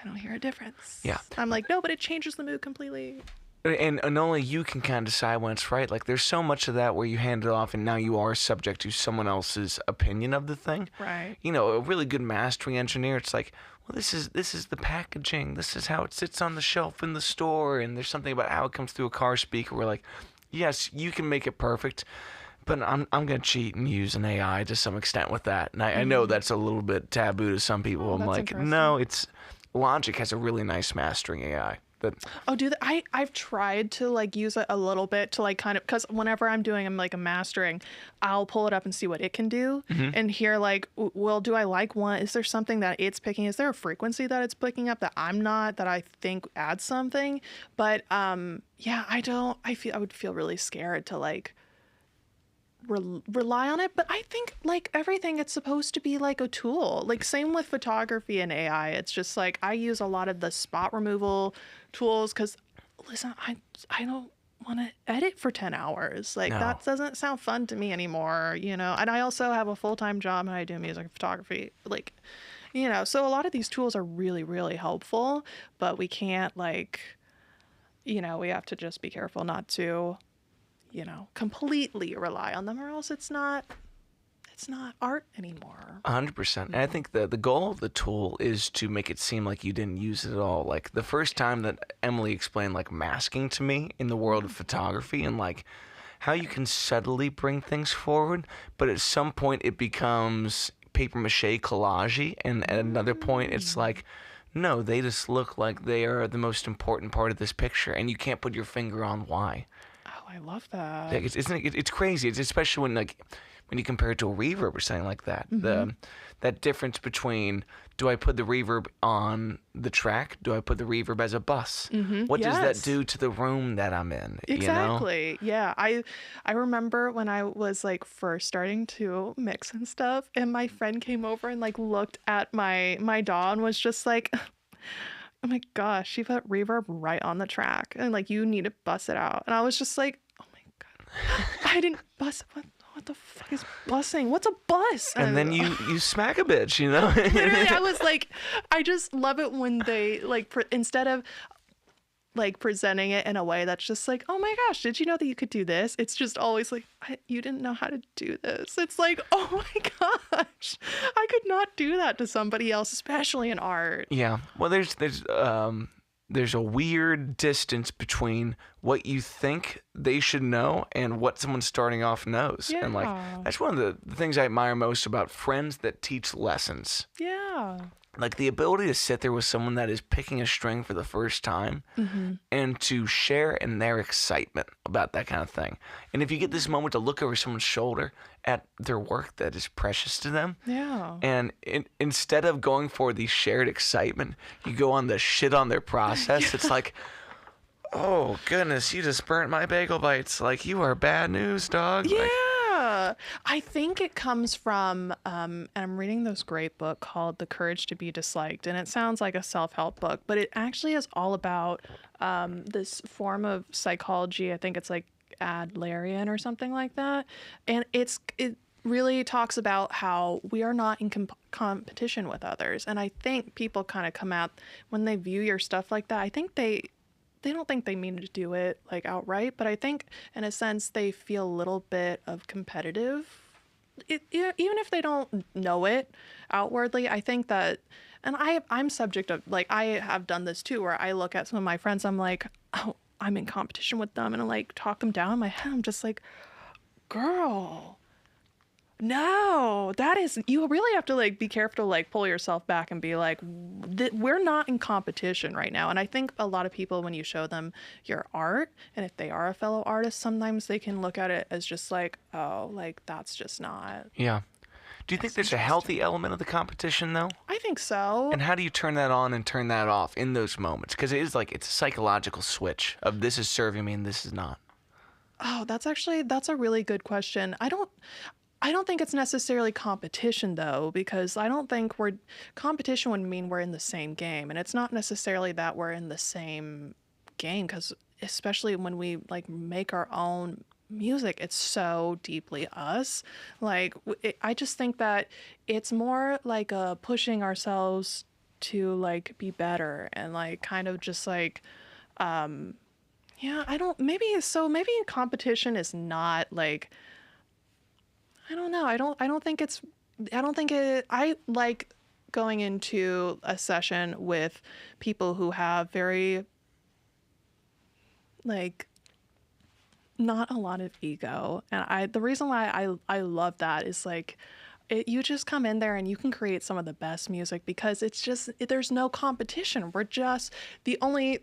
I don't hear a difference. Yeah. I'm like, no, but it changes the mood completely. And only you can kind of decide when it's right. Like, there's so much of that where you hand it off and now you are subject to someone else's opinion of the thing. Right. You know, a really good mastering engineer, it's like, well, this is the packaging. This is how it sits on the shelf in the store. And there's something about how it comes through a car speaker. We're like, yes, you can make it perfect, but I'm going to cheat and use an AI to some extent with that. And I know that's a little bit taboo to some people. Oh, I'm that's like, interesting. no, Logic has a really nice mastering AI. I've tried to like use it a little bit to like kind of, because whenever I'm like a mastering, I'll pull it up and see what it can do and hear like, well, do I like one? Is there something that it's picking? Is there a frequency that it's picking up that I'm not, that I think adds something? But yeah, I would feel really scared to like rely on it. But I think like everything, it's supposed to be like a tool. Like same with photography and AI. It's just like I use a lot of the spot removal tools because listen, I don't want to edit for 10 hours. Like that doesn't sound fun to me anymore, you know. And I also have a full-time job and I do music and photography, like, you know. So a lot of these tools are really, really helpful, but we can't like, you know, we have to just be careful not to, you know, completely rely on them, or else it's not art anymore. 100%. And I think the goal of the tool is to make it seem like you didn't use it at all. Like the first time that Emily explained like masking to me in the world of photography and like how you can subtly bring things forward, but at some point it becomes paper mache collage, and at another point it's like, no, they just look like they are the most important part of this picture, and you can't put your finger on why. Oh, I love that. Like, it's crazy. It's especially when you compare it to a reverb or something like that. That difference between, do I put the reverb on the track? Do I put the reverb as a bus? What does that do to the room that I'm in? Exactly. You know? Yeah. I remember when I was like first starting to mix and stuff, and my friend came over and like looked at my DAW and was just like, oh my gosh, she put reverb right on the track and like you need to bust it out. And I was just like, oh my God, I didn't bust it. What the fuck is bussing? What's a bus? And then you smack a bitch, you know? Literally, I was like, I just love it when they like, instead of like presenting it in a way that's just like, oh my gosh, did you know that you could do this? It's just always like, you didn't know how to do this. It's like, oh my gosh, I could not do that to somebody else, especially in art. Yeah. Well, there's a weird distance between what you think they should know and what someone starting off knows. Yeah. And like, that's one of the things I admire most about friends that teach lessons. Yeah. like the ability to sit there with someone that is picking a string for the first time and to share in their excitement about that kind of thing. And if you get this moment to look over someone's shoulder at their work that is precious to them, Yeah. and instead of going for the shared excitement, you go on the shit on their process. It's like, oh goodness, you just burnt my bagel bites. Like, you are bad news, dog. Yeah. Like, I think it comes from, and I'm reading this great book called The Courage to Be Disliked. And it sounds like a self-help book, but it actually is all about this form of psychology. I think it's like Adlerian or something like that. And it really talks about how we are not in competition with others. And I think people kind of come out when they view your stuff like that. I think they don't think they mean to do it like outright, but I think in a sense they feel a little bit of competitive. Even if they don't know it outwardly, I think that, and I'm subject of, like, I have done this too, where I look at some of my friends, I'm like, oh, I'm in competition with them, and I like talk them down in my head. I'm just like, girl, no, that is, you really have to like be careful to like pull yourself back and be like, we're not in competition right now. And I think a lot of people, when you show them your art, and if they are a fellow artist, sometimes they can look at it as just like, oh, like that's just not. yeah. Do you think there's a healthy element of the competition, though? I think so. And how do you turn that on and turn that off in those moments? Because it is like, it's a psychological switch of this is serving me and this is not. Oh, that's a really good question. I don't think it's necessarily competition though, because I don't think competition would mean we're in the same game, and it's not necessarily that we're in the same game, because especially when we like make our own music, it's so deeply us. Like I just think that it's more like pushing ourselves to like be better and like kind of just like yeah, maybe competition is not like, I don't know. I like going into a session with people who have very, like, not a lot of ego. And the reason why I love that is like, you just come in there and you can create some of the best music because it's just, there's no competition. We're just, the only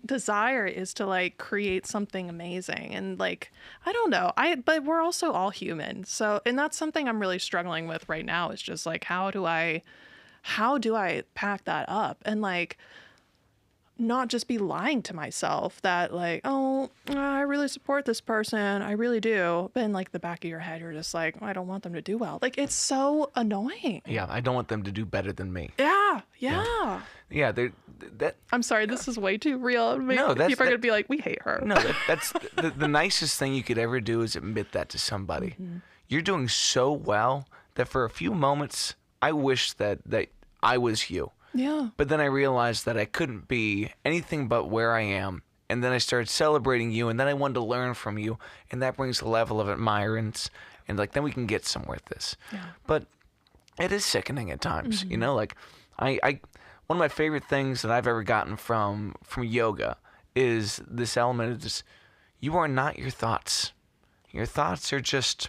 desire is to like create something amazing. And like, I don't know, but we're also all human. So, and that's something I'm really struggling with right now, is just like, how do I pack that up and like not just be lying to myself that like, oh, I really support this person, I really do, but in like the back of your head you're just like, I don't want them to do well. Like, it's so annoying. Yeah, I don't want them to do better than me. Yeah. Yeah, that. I'm sorry, this is way too real. No, people are gonna be like, we hate her. No, that's the nicest thing you could ever do is admit that to somebody. Mm-hmm. You're doing so well that for a few moments I wish that I was you. Yeah. But then I realized that I couldn't be anything but where I am. And then I started celebrating you, and then I wanted to learn from you, and that brings a level of admirance, and like then we can get somewhere with this. Yeah. But it is sickening at times, you know. Like I one of my favorite things that I've ever gotten from yoga is this element of just, you are not your thoughts. Your thoughts are just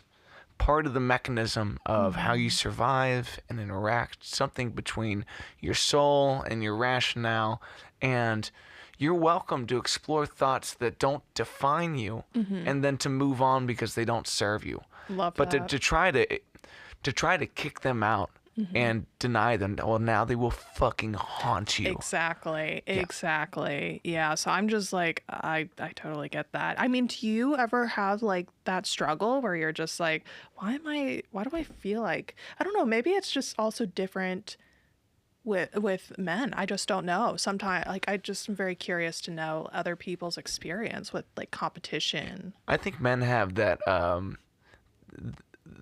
part of the mechanism of how you survive and interact, something between your soul and your rationale. And you're welcome to explore thoughts that don't define you, and then to move on because they don't serve you. Love but that. to try to kick them out and deny them, well, now they will fucking haunt you. Exactly. Yeah. So I'm just like, I totally get that. I mean, do you ever have like that struggle where you're just like, why do I feel like, I don't know, maybe it's just also different with men. I just don't know. Sometimes, like, I just am very curious to know other people's experience with like competition. I think men have that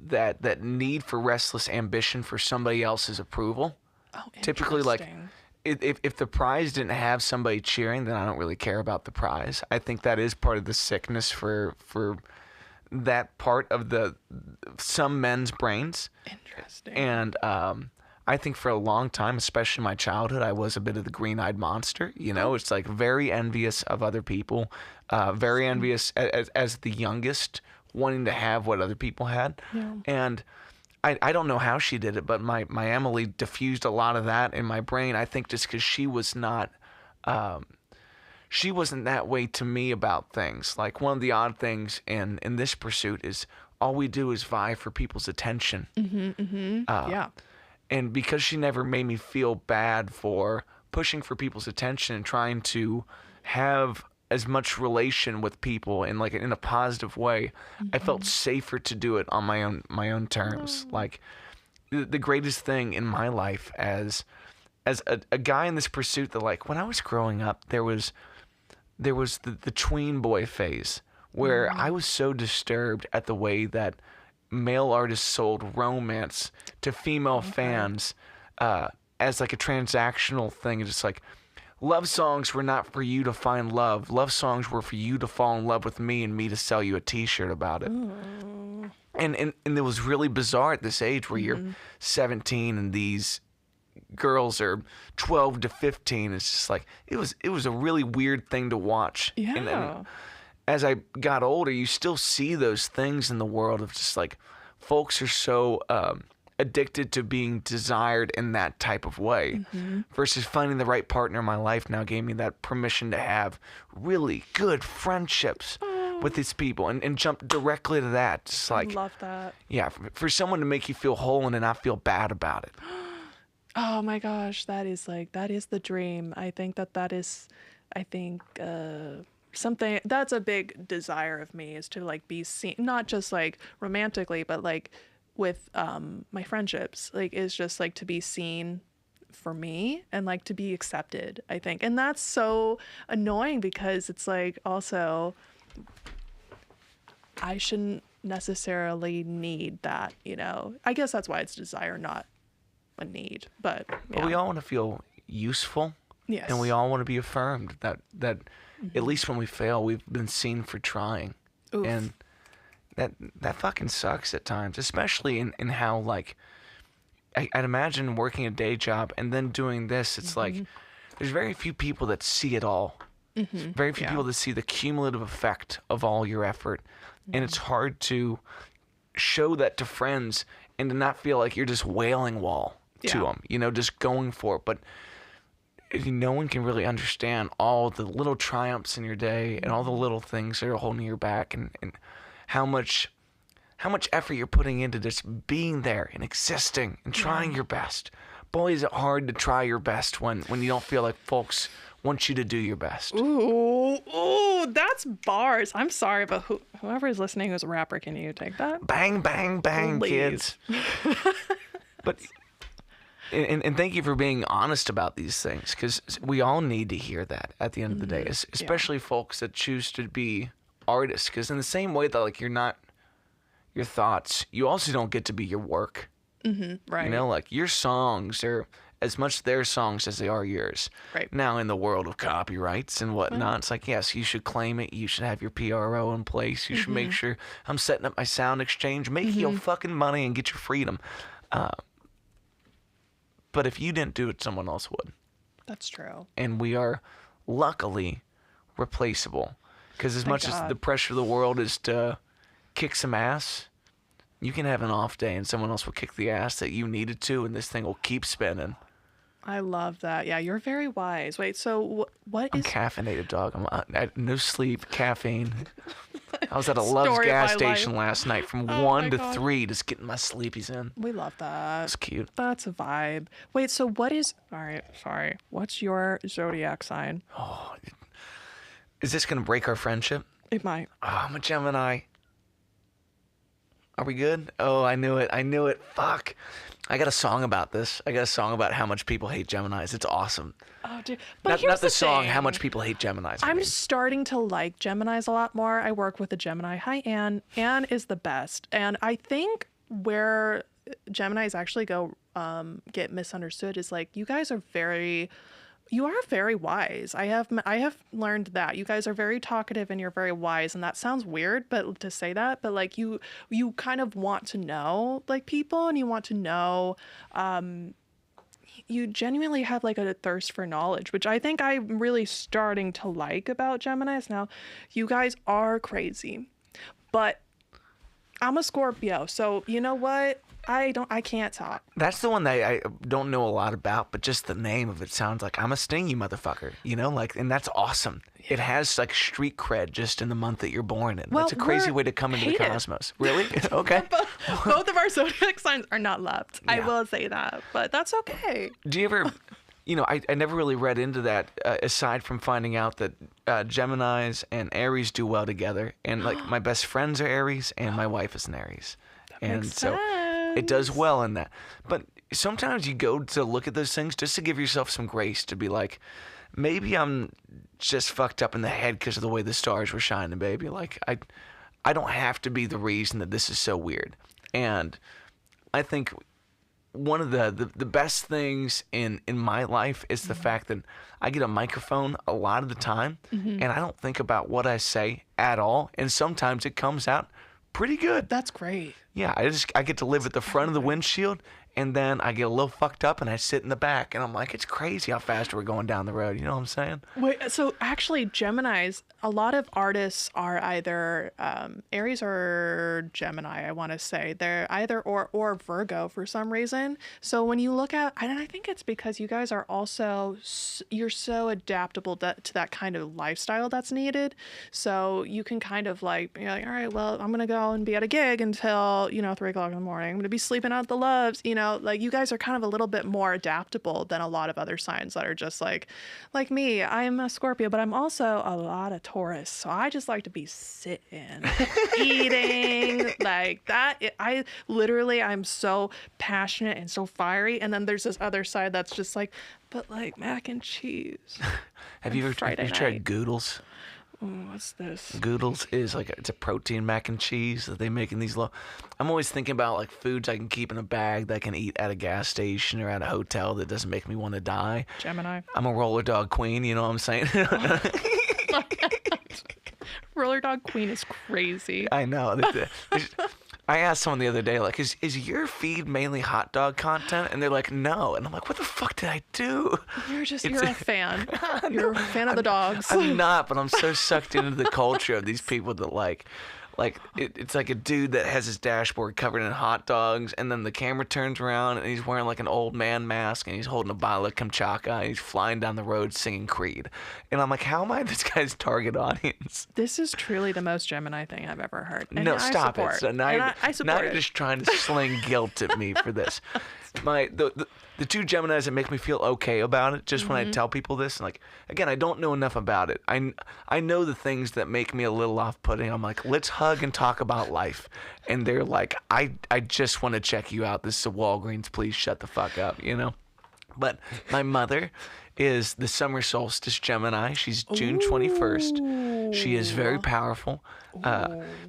that need for restless ambition for somebody else's approval. Oh, typically, like, if the prize didn't have somebody cheering, then I don't really care about the prize. I think that is part of the sickness for that part of some men's brains. Interesting. And I think for a long time, especially in my childhood, I was a bit of the green-eyed monster. You know, it's like very envious of other people, very envious as the youngest, wanting to have what other people had. Yeah. And I don't know how she did it, but my Emily diffused a lot of that in my brain. I think just because she was not, she wasn't that way to me about things. Like one of the odd things in this pursuit is all we do is vie for people's attention. Yeah. And because she never made me feel bad for pushing for people's attention and trying to have as much relation with people in like in a positive way, I felt safer to do it on my own terms. Like the greatest thing in my life as a guy in this pursuit, that like when I was growing up, there was the tween boy phase where I was so disturbed at the way that male artists sold romance to female fans as like a transactional thing. It's just like, love songs were not for you to find love. Love songs were for you to fall in love with me and me to sell you a t-shirt about it. And it was really bizarre at this age where you're 17 and these girls are 12 to 15. It's just like, it was a really weird thing to watch. Yeah. And as I got older, you still see those things in the world of just like, folks are so addicted to being desired in that type of way versus finding the right partner in my life now gave me that permission to have really good friendships with these people and jump directly to that. Just like, I love that. Yeah, for someone to make you feel whole and to not feel bad about it. Oh my gosh, that is the dream. I think that is, something that's a big desire of me, is to like be seen, not just like romantically, but like with my friendships, like is just like to be seen for me and like to be accepted, I think. And that's so annoying because it's like also I shouldn't necessarily need that, you know. I guess that's why it's desire, not a need. But we all want to feel useful. Yes. And we all want to be affirmed that at least when we fail, we've been seen for trying. Oof. And that fucking sucks at times, especially in how, like, I'd imagine working a day job and then doing this. It's like there's very few people that see it all. Very few people that see the cumulative effect of all your effort. And it's hard to show that to friends and to not feel like you're just wailing wall to them, you know, just going for it. But no one can really understand all the little triumphs in your day and all the little things that are holding you back, and how much effort you're putting into just being there and existing and trying your best. Boy, is it hard to try your best when you don't feel like folks want you to do your best. Ooh, that's bars. I'm sorry, but whoever is listening who's a rapper, can you take that? Bang, bang, bang, Please. kids. But and thank you for being honest about these things, because we all need to hear that at the end of the day, especially folks that choose to be artists. Because in the same way that like you're not your thoughts, you also don't get to be your work. Right. You know, like your songs are as much their songs as they are yours. Right. Now, in the world of copyrights and whatnot, it's like, yes, you should claim it. You should have your PRO in place. You should make sure I'm setting up my sound exchange, make your fucking money and get your freedom. But if you didn't do it, someone else would. That's true. And we are luckily replaceable. Because as much as the pressure of the world is to kick some ass, you can have an off day and someone else will kick the ass that you needed to, and this thing will keep spinning. I love that. Yeah, you're very wise. Wait, so what I'm is... caffeinated, dog. I no sleep, caffeine. I was at a Love's gas station last night from 1 to 3, just getting my sleepies in. We love that. It's cute. That's a vibe. Wait, so what is... All right, sorry. What's your zodiac sign? Oh, is this going to break our friendship? It might. Oh, I'm a Gemini. Are we good? Oh, I knew it. Fuck. I got a song about this. I got a song about how much people hate Geminis. It's awesome. Oh, dude. But here's not the song, thing. how much people hate Geminis. I'm starting to like Geminis a lot more. I work with a Gemini. Hi, Anne. Anne is the best. And I think where Geminis actually go get misunderstood is like, you guys are very wise. I have learned that you guys are very talkative and you're very wise, and that sounds weird, but to say that, but like you kind of want to know like people, and you want to know, you genuinely have like a thirst for knowledge, which I think I'm really starting to like about Geminis now. You guys are crazy, but I'm a Scorpio, so you know what? I can't talk. That's the one that I don't know a lot about, but just the name of it sounds like I'm a sting you motherfucker, you know, like, and that's awesome. It has like street cred just in the month that you're born in. Well, It's a crazy we're way to come into the hated. cosmos. Really? Okay. Both of our zodiac signs are not loved. I Yeah. will say that, but that's okay. Do you ever, you know, I never really read into that aside from finding out that Geminis and Aries do well together. And like my best friends are Aries and my wife is an Aries. And makes so it does well in that. But sometimes you go to look at those things just to give yourself some grace to be like, maybe I'm just fucked up in the head because of the way the stars were shining, baby. Like, I don't have to be the reason that this is so weird. And I think one of the best things in my life is the fact that I get a microphone a lot of the time, and I don't think about what I say at all. And sometimes it comes out pretty good. That's great. Yeah, I get to live at the front of the windshield, and then I get a little fucked up and I sit in the back, and I'm like, it's crazy how fast we're going down the road. You know what I'm saying? Wait, so actually, Geminis, a lot of artists are either Aries or Gemini, I want to say. They're either or Virgo for some reason. So when you look at, and I think it's because you guys are also, you're so adaptable to that kind of lifestyle that's needed. So you can kind of like, you're like, all right, well, I'm going to go and be at a gig until, 3 o'clock in the morning. I'm going to be sleeping out the loves, like you guys are kind of a little bit more adaptable than a lot of other signs that are just like me. I'm a Scorpio, but I'm also a lot of Taurus. So I just like to be sitting, eating like that. I'm so passionate and so fiery. And then there's this other side that's just like, but like mac and cheese. Have you ever tried Goodles? Ooh, what's this? Goodles is like it's a protein mac and cheese that they make in these I'm always thinking about like foods I can keep in a bag that I can eat at a gas station or at a hotel that doesn't make me want to die. Gemini. I'm a roller dog queen, you know what I'm saying? Roller dog queen is crazy. I know. I asked someone the other day, like, is your feed mainly hot dog content? And they're like, no. And I'm like, what the fuck did I do? You're a fan. You're a fan of the dogs. I'm not, but I'm so sucked into the culture of these people that it's like a dude that has his dashboard covered in hot dogs, and then the camera turns around and he's wearing like an old man mask and he's holding a bottle of Kamchatka and he's flying down the road singing Creed. And I'm like, how am I this guy's target audience? This is truly the most Gemini thing I've ever heard. And No, I stop support. it. So now support you're it. just trying to sling guilt at me for this. The two Geminis that make me feel okay about it, just when I tell people this, like, again, I don't know enough about it. I know the things that make me a little off-putting. I'm like, let's hug and talk about life. And they're like, I just want to check you out. This is a Walgreens. Please shut the fuck up, But my mother is the summer solstice Gemini. She's June 21st. She is very powerful.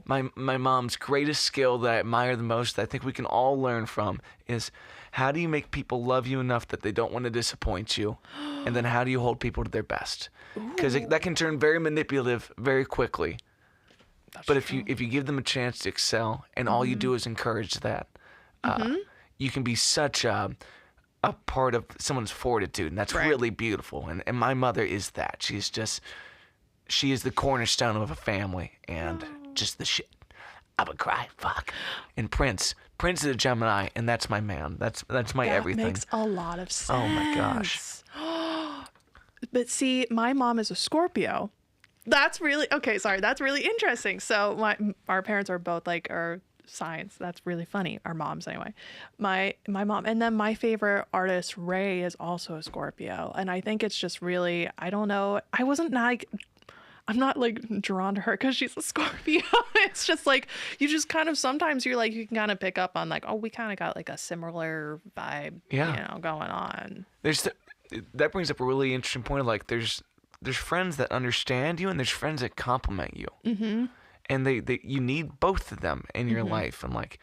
My mom's greatest skill that I admire the most, that I think we can all learn from, is how do you make people love you enough that they don't want to disappoint you? And then how do you hold people to their best? Because that can turn very manipulative very quickly. But if you give them a chance to excel and all you do is encourage that, you can be such a part of someone's fortitude, and that's really beautiful. And my mother is that. She is the cornerstone of a family and just the shit. I would cry, fuck. And Prince is a Gemini, and that's my man. That's my everything. That makes a lot of sense. Oh my gosh. But see, my mom is a Scorpio. That's really That's really interesting. So our parents are both like our signs. That's really funny. Our moms anyway. My mom, and then my favorite artist Ray is also a Scorpio, and I think it's just really, I don't know. I'm not like drawn to her because she's a Scorpio. It's just like, you just kind of, sometimes you're like, you can kind of pick up on like, oh, we kind of got like a similar vibe, going on. That brings up a really interesting point. Like there's friends that understand you and there's friends that compliment you. Mm-hmm. And you need both of them in your life. And like,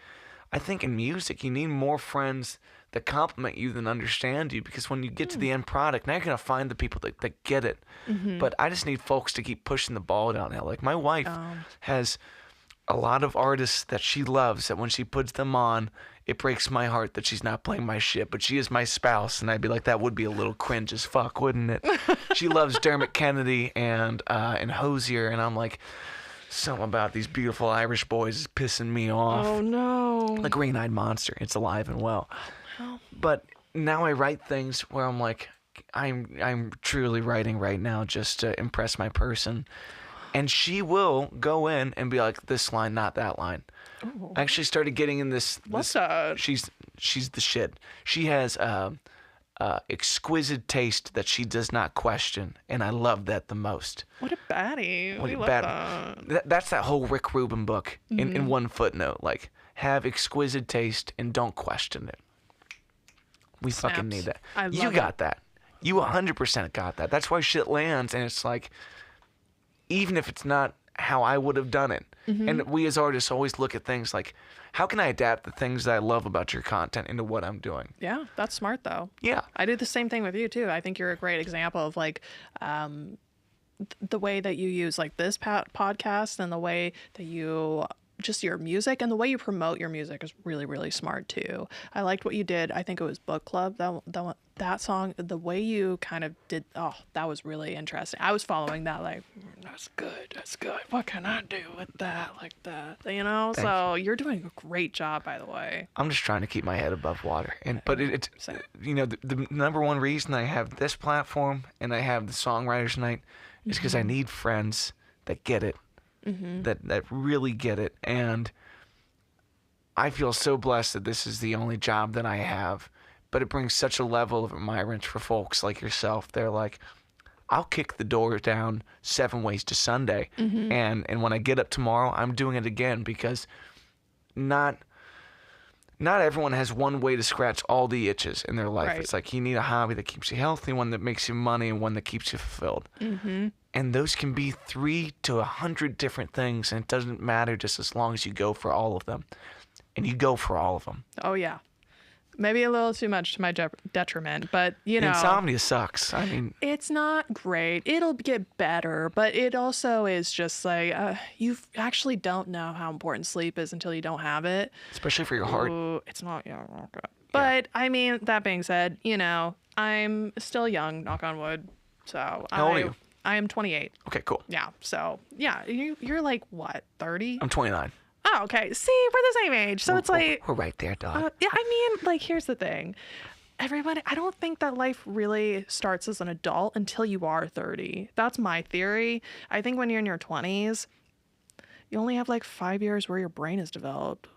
I think in music, you need more friends that compliment you than understand you, because when you get to the end product, now you're going to find the people that get it. Mm-hmm. But I just need folks to keep pushing the ball downhill. Like my wife has a lot of artists that she loves, that when she puts them on, it breaks my heart that she's not playing my shit, but she is my spouse. And I'd be like, that would be a little cringe as fuck, wouldn't it? She loves Dermot Kennedy and Hosier. And I'm like, Something about these beautiful Irish boys is pissing me off. Oh no. The green-eyed monster. It's alive and well. Oh. But now I write things where I'm like, I'm truly writing right now just to impress my person. And she will go in and be like, this line, not that line. Oh. I actually started getting in this. What's that? She's the shit. She has exquisite taste that she does not question, and I love that the most. What a baddie. What We a love bad- that. That's that whole Rick Rubin book in one footnote. Like, have exquisite taste and don't question it. We fucking Snaps. need that. I love You it. got that. You 100% got that. That's why shit lands, and it's like, even if it's not how I would have done it. And we as artists always look at things like, how can I adapt the things that I love about your content into what I'm doing? Yeah, that's smart though. Yeah. I do the same thing with you too. I think you're a great example of like the way that you use like this podcast and the way that you just your music and the way you promote your music is really, really smart too. I liked what you did. I think it was Book Club. That song, the way you kind of did, oh, that was really interesting. I was following that like, that's good. That's good. What can I do with that like that? You know? Thank So you're doing a great job, by the way. I'm just trying to keep my head above water. But it's, Same. you know, the number one reason I have this platform and I have the Songwriters Night is because I need friends that get it. That really get it, and I feel so blessed that this is the only job that I have, but it brings such a level of admirance for folks like yourself. They're like, I'll kick the door down 7 ways to Sunday, and when I get up tomorrow, I'm doing it again, because not everyone has one way to scratch all the itches in their life. Right. It's like you need a hobby that keeps you healthy, one that makes you money, and one that keeps you fulfilled. And those can be 3 to 100 different things, and it doesn't matter just as long as you go for all of them. And you go for all of them. Oh yeah, maybe a little too much to my detriment, but you know, Insomnia sucks. I mean, it's not great. It'll get better, but it also is just like you actually don't know how important sleep is until you don't have it. especially for your heart. Ooh, it's not good. But I mean, that being said, you know, I'm still young, knock on wood. So How old are you? I am 28. Okay, cool. Yeah. So yeah, you're like what, 30? I'm 29. Oh, okay. See, we're the same age. So it's like We're right there, dog. yeah, I mean, like, here's the thing. Everybody, I don't think that life really starts as an adult until you are 30. That's my theory. I think when you're in your 20s, you only have like 5 years where your brain is developed.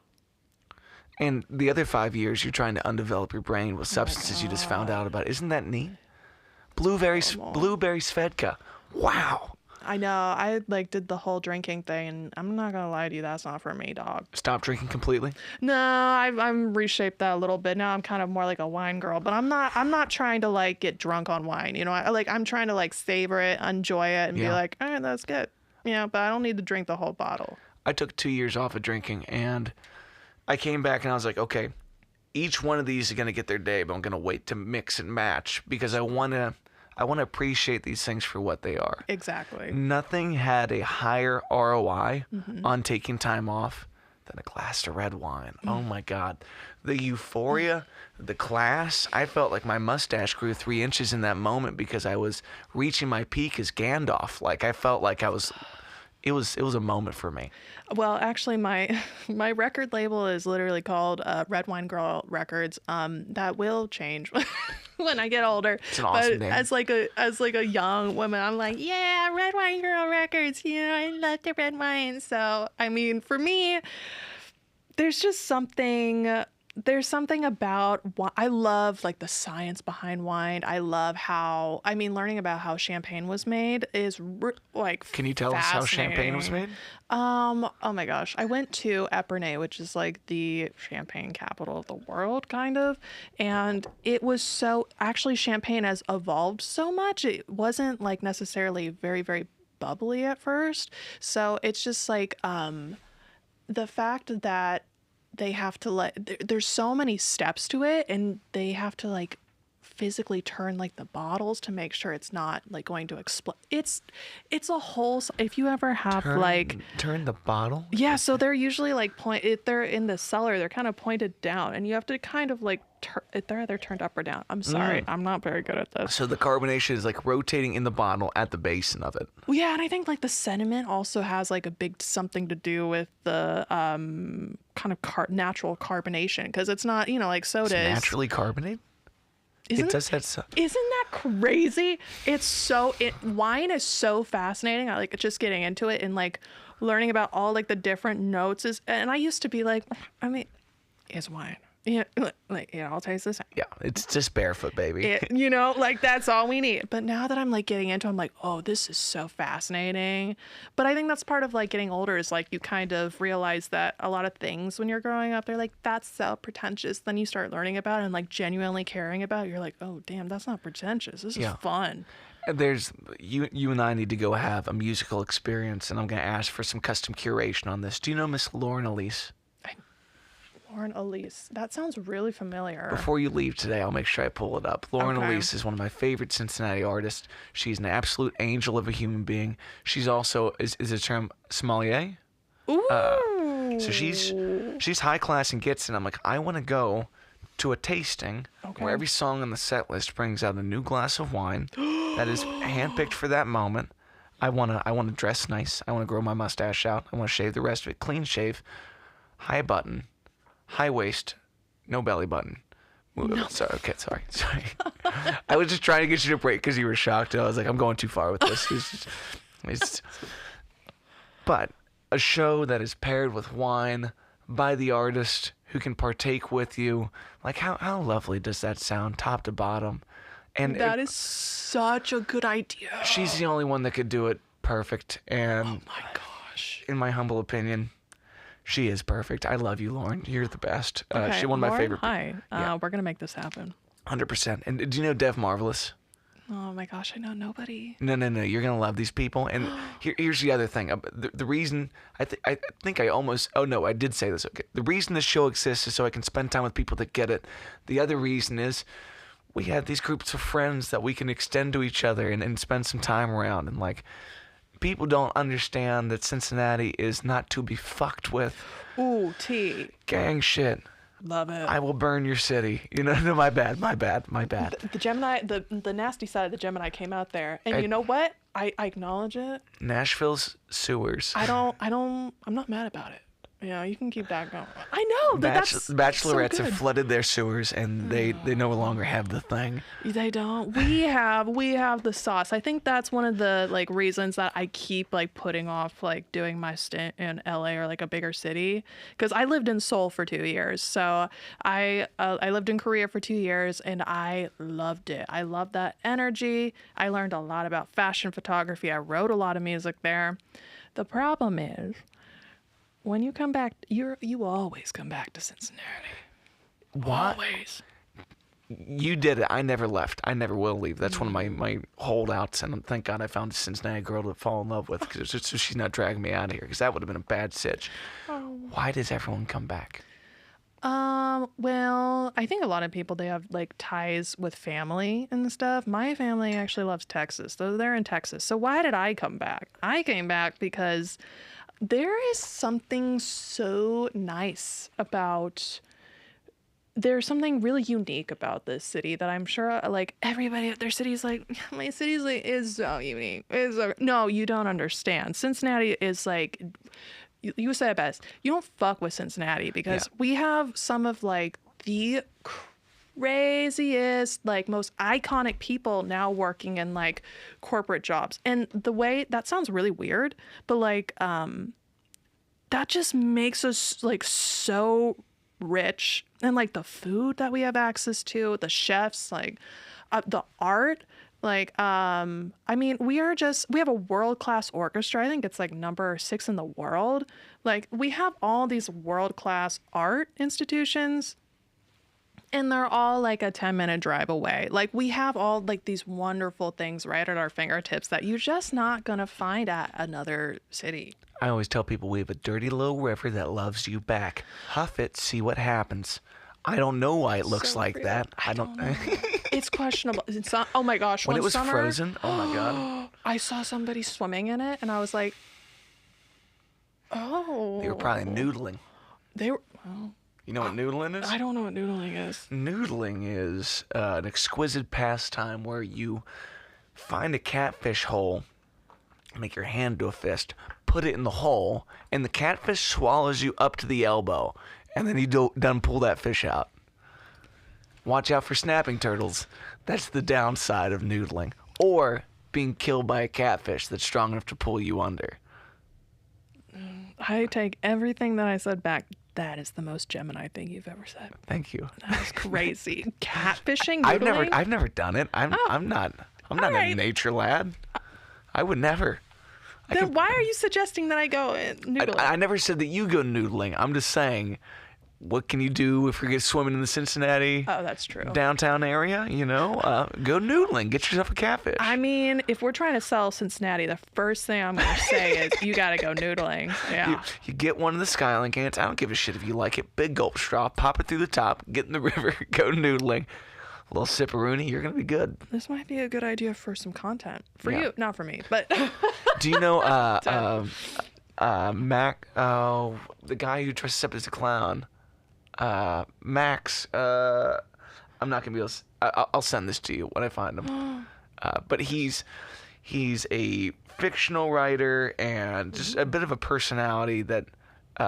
And the other 5 years, you're trying to undevelop your brain with substances you just found out about. Isn't that neat? Blueberry Svedka. Wow. I know. I like did the whole drinking thing, and I'm not gonna lie to you, that's not for me, dog. Stop drinking completely. No, I'm reshaped that a little bit. Now I'm kind of more like a wine girl, but I'm not trying to like get drunk on wine. You know, I'm trying to like savor it, enjoy it, and be Yeah. like, all right, that's good. You know, but I don't need to drink the whole bottle. I took 2 years off of drinking, and I came back and I was like, okay, each one of these is going to get their day, but I'm going to wait to mix and match because I want to appreciate these things for what they are. Exactly. Nothing had a higher ROI on taking time off than a glass of red wine. Oh my God. The euphoria, the class, I felt like my mustache grew 3 inches in that moment because I was reaching my peak as Gandalf. Like I felt like I was, it was a moment for me. Well, actually, my record label is literally called Red Wine Girl Records. That will change when I get older. It's an awesome but name. as like a young woman, I'm like, yeah, Red Wine Girl Records. You know, I love the red wine. So I mean, for me, there's just something. There's something about I love like the science behind wine. I love learning about how champagne was made is like. Can you tell us how champagne was made? Oh my gosh. I went to Epernay, which is like the champagne capital of the world, kind of. And it was actually champagne has evolved so much. It wasn't like necessarily very, very bubbly at first. So it's just like the fact that they have to there's so many steps to it, and they have to like physically turn like the bottles to make sure it's not like going to explode. It's a whole. If you ever have turn the bottle. yeah, so they're usually like they're in the cellar. They're kind of pointed down, and you have to kind of like they're either turned up or down. I'm sorry, I'm not very good at this. So the carbonation is like rotating in the bottle at the basin of it. Yeah, and I think like the sediment also has like a big something to do with the kind of natural carbonation, because it's not, you know, like soda is Naturally carbonated. It does that. Isn't that crazy? Wine is so fascinating. I like just getting into it and like learning about all like the different notes and I used to be like, I mean, it's wine. Yeah, like it all tastes the same. Yeah, it's just barefoot, baby. You know, like that's all we need. But now that I'm like getting into it, I'm like, oh, this is so fascinating. But I think that's part of like getting older is like you kind of realize that a lot of things when you're growing up, they're like, that's so pretentious. Then you start learning about it and like genuinely caring about it. You're like, oh, damn, that's not pretentious. This is fun. There's you and I need to go have a musical experience, and I'm going to ask for some custom curation on this. Do you know Miss Lauren Elise? Lauren Elise. That sounds really familiar. Before you leave today, I'll make sure I pull it up. Lauren Okay. Elise is one of my favorite Cincinnati artists. She's an absolute angel of a human being. She's also is a term sommelier. Ooh. So she's high class and gets it. I'm like, I want to go to a tasting where every song on the set list brings out a new glass of wine that is handpicked for that moment. I wanna dress nice. I want to grow my mustache out. I want to shave the rest of it, clean shave, high button. High waist, no belly button. No. Sorry. I was just trying to get you to break because you were shocked. I was like, I'm going too far with this. But a show that is paired with wine by the artist who can partake with you. Like, how lovely does that sound, top to bottom? And that is such a good idea. She's the only one that could do it perfect. And oh my gosh. In my humble opinion, she is perfect. I love you, Lauren. You're the best. Okay, She's one of my Lauren, favorite. Hi. We're going to make this happen. 100%. And do you know Dev Marvelous? Oh my gosh, I know nobody. No. You're going to love these people. And here's the other thing. The reason, I did say this. Okay. The reason this show exists is so I can spend time with people that get it. The other reason is we have these groups of friends that we can extend to each other and spend some time around. And like, people don't understand that Cincinnati is not to be fucked with. Ooh, T. Gang shit. Love it. I will burn your city. You know, no, my bad. The Gemini, the nasty side of the Gemini came out there. And you know what? I acknowledge it. Nashville's sewers. I'm not mad about it. Yeah, you can keep that going. I know. That's Bachelorettes so have flooded their sewers, and they no longer have the thing. They don't. We have the sauce. I think that's one of the like reasons that I keep like putting off like doing my stint in LA or like a bigger city, because I lived in Seoul for 2 years. So I lived in Korea for 2 years, and I loved it. I loved that energy. I learned a lot about fashion photography. I wrote a lot of music there. The problem is, when you come back, you always come back to Cincinnati. What? Always. You did it. I never left. I never will leave. That's one of my holdouts, and thank God I found a Cincinnati girl to fall in love with, because so she's not dragging me out of here, because that would have been a bad sitch. Oh. Why does everyone come back? Well, I think a lot of people, they have like ties with family and stuff. My family actually loves Texas. They're in Texas. So why did I come back? I came back because there is something so nice about, there's something really unique about this city that I'm sure like everybody at their city's like, my city's like is so unique. No, you don't understand. Cincinnati is like, you said it best. You don't fuck with Cincinnati because we have some of like the craziest, like most iconic people now working in like corporate jobs. And the way that sounds really weird, but like that just makes us like so rich. And like the food that we have access to, the chefs, like the art, like I mean, we have a world-class orchestra. I think it's like number 6 in the world. Like we have all these world-class art institutions, and they're all like a 10-minute drive away. Like we have all like these wonderful things right at our fingertips that you're just not gonna find at another city. I always tell people we have a dirty little river that loves you back. Huff it, see what happens. I don't know why it looks So like real. that. I don't know. It's questionable. It's not, oh my gosh. When one it was summer, frozen, oh my God. I saw somebody swimming in it and I was like, oh. They were probably noodling. They were, well, You know what noodling is? I don't know what noodling is. Noodling is an exquisite pastime where you find a catfish hole, make your hand into a fist, put it in the hole, and the catfish swallows you up to the elbow, and then you done pull that fish out. Watch out for snapping turtles. That's the downside of noodling. Or being killed by a catfish that's strong enough to pull you under. I take everything that I said back. That is the most Gemini thing you've ever said. Thank you. That was crazy. Catfishing, noodling? I've never done it. I'm not right. a nature lad. I would never. Then why are you suggesting that I go noodling? I never said that you go noodling. I'm just saying, what can you do if you get swimming in the Cincinnati Oh, that's true. downtown area? You know, go noodling. Get yourself a catfish. I mean, if we're trying to sell Cincinnati, the first thing I'm going to say is you got to go noodling. Yeah. You get one of the Skylink ants. I don't give a shit if you like it. Big gulp straw. Pop it through the top. Get in the river. Go noodling. A little sipperoonie. You're going to be good. This might be a good idea for some content. For Yeah. you, not for me, but Do you know Mac, the guy who dresses up as a clown? Max, I'm not gonna be able to, I'll send this to you when I find him. But he's a fictional writer and just a bit of a personality that,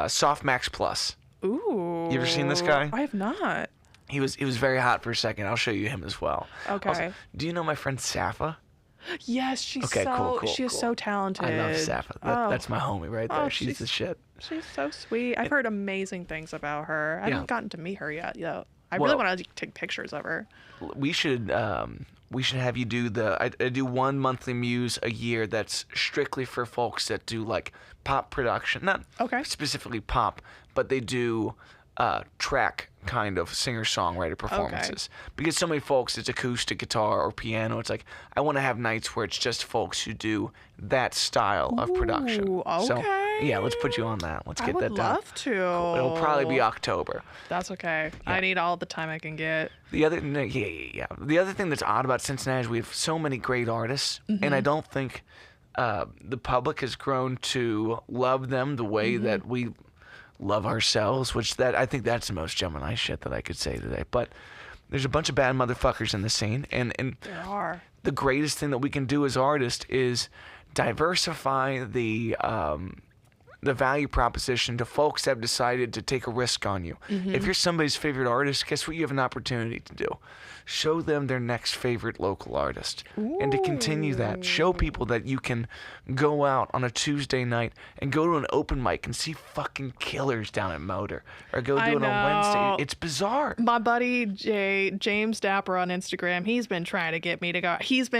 Soft Max Plus. ooh. You ever seen this guy? I have not. He was very hot for a second. I'll show you him as well. Okay. Also, do you know my friend Safa? Yes, she's Okay, cool, she is cool. so talented. I love Safa. That's my homie right there. Oh, she's the shit. She's so sweet. I've heard amazing things about her. I Yeah. haven't gotten to meet her yet. I really Well- want to take pictures of her. We should have you do I do one monthly muse a year that's strictly for folks that do like pop production, not Okay. specifically pop, but they do track kind of singer-songwriter performances. Because so many folks, it's acoustic guitar or piano. It's like, I want to have nights where it's just folks who do that style of production. Ooh, So, okay. yeah, let's put you on that. Let's get I would that done. love to. It'll probably be October. That's okay. I need all the time I can get. The other, The other thing that's odd about Cincinnati is we have so many great artists, and I don't think the public has grown to love them the way that we love ourselves. I think that's the most Gemini shit that I could say today. But there's a bunch of bad motherfuckers in the scene, and There are. the greatest thing that we can do as artists is diversify the value proposition to folks that have decided to take a risk on you. If you're somebody's favorite artist, guess what you have an opportunity to do? Show them their next favorite local artist. And to continue that, show people that you can go out on a Tuesday night and go to an open mic and see fucking killers down at Motor. Or go do I it on Wednesday. know. It's bizarre. My buddy James Dapper on Instagram, he's been trying to get me to go. He's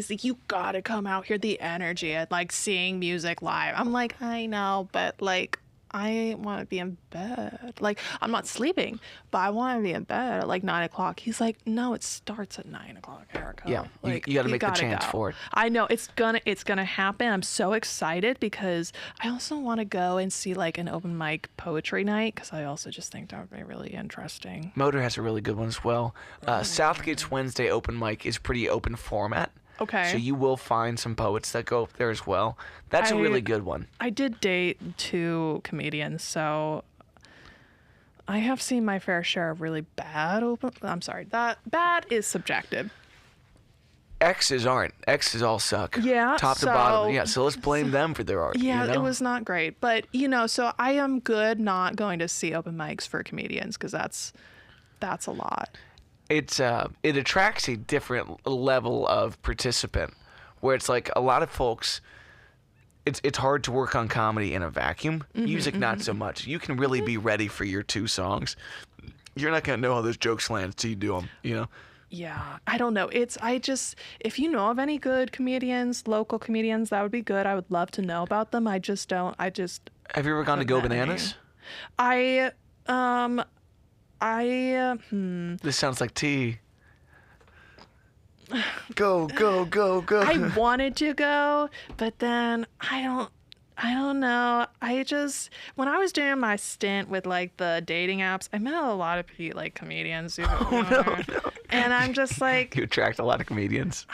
like, you gotta come out here. The energy at like seeing music live. I'm like, I know, but like, I want to be in bed. Like, I'm not sleeping, but I want to be in bed at like 9 o'clock. He's like, no, it starts at 9 o'clock, Erica. Yeah, like, you got to make the gotta chance go. for it. I know it's gonna happen. I'm so excited because I also want to go and see like an open mic poetry night because I also just think that would be really interesting. Motor has a really good one as well. Southgate's Wednesday open mic is pretty open format. Okay. So you will find some poets that go up there as well. That's a really good one. I did date 2 comedians, so I have seen my fair share of really bad I'm sorry, that bad is subjective. X's aren't. X's all suck. Yeah, Top to bottom. Yeah, so let's blame them for their art. Yeah, you know? it was not great. But, so I am good not going to see open mics for comedians because that's a lot. It attracts a different level of participant where it's like a lot of folks, it's hard to work on comedy in a vacuum. Music, not so much. You can really be ready for your 2 songs. You're not going to know how those jokes land until you do them, you know? Yeah, I don't know. If you know of any good comedians, local comedians, that would be good. I would love to know about them. Have you ever gone to Go Bananas? This sounds like tea. Go, go, go, go. I wanted to go, but then I don't know. When I was doing my stint with like the dating apps, I met a lot of like comedians. No. And I'm just like, You attract a lot of comedians.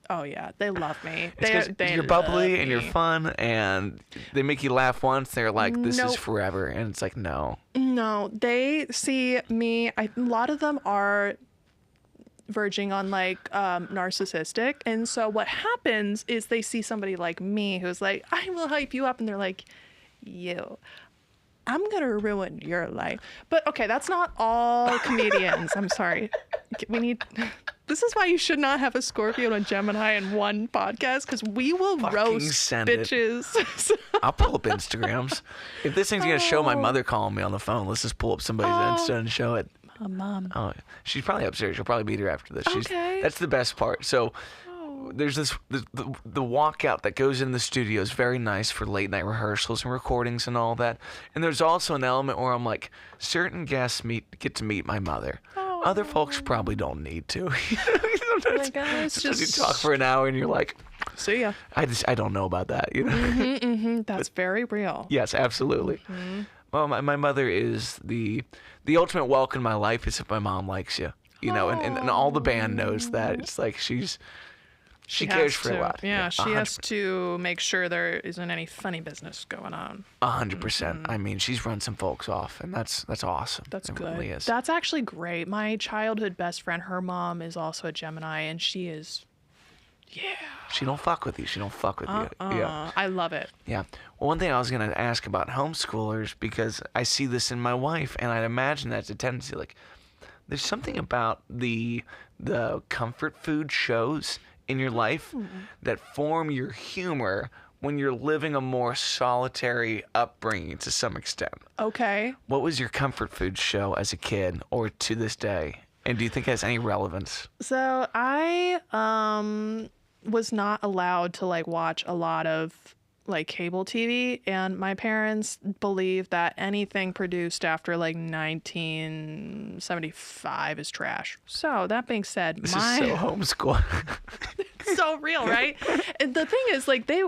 oh yeah, they love me. It's 'cause They you're bubbly love and you're me. fun, and they make you laugh once. They're like, "This is Nope. forever," and it's like, no. No, they see me. A lot of them are verging on like narcissistic, and so what happens is they see somebody like me who's like, I will hype you up, and they're like, I'm gonna ruin your life. But okay, that's not all comedians. I'm sorry. We need. This is why you should not have a Scorpio and a Gemini in one podcast, because we will Fucking roast send it. bitches. I'll pull up Instagrams. If this thing's gonna show my mother calling me on the phone, let's just pull up somebody's Insta and show it. Mom. Oh, she's probably upstairs. She'll probably be there after this. Okay. That's the best part. So there's the walkout that goes in the studio is very nice for late night rehearsals and recordings and all that. And there's also an element where I'm like, certain guests get to meet my mother. Other folks probably don't need to. My guys, Sometimes just you talk for an hour and you're like, see ya. I don't know about that. You know. That's very real. Yes, absolutely. Well, my mother is the ultimate welcome in my life is if my mom likes you. You know, and all the band knows that. It's like she cares has for a to. lot. Yeah, she has to make sure there isn't any funny business going on. 100%. I mean, she's run some folks off, and that's awesome. That's it good. Really is. That's actually great. My childhood best friend, her mom is also a Gemini, and she is, She don't fuck with you. She don't fuck with you. Yeah. I love it. Yeah. Well, one thing I was gonna ask about homeschoolers, because I see this in my wife, and I'd imagine that's a tendency. Like, there's something about the comfort food shows in your life that form your humor when you're living a more solitary upbringing to some extent. Okay. What was your comfort food show as a kid or to this day? And do you think it has any relevance? So I was not allowed to like watch a lot of like cable TV, and my parents believe that anything produced after like 1975 is trash. So that being said, This is so homeschool. so real, right? And the thing is, like, they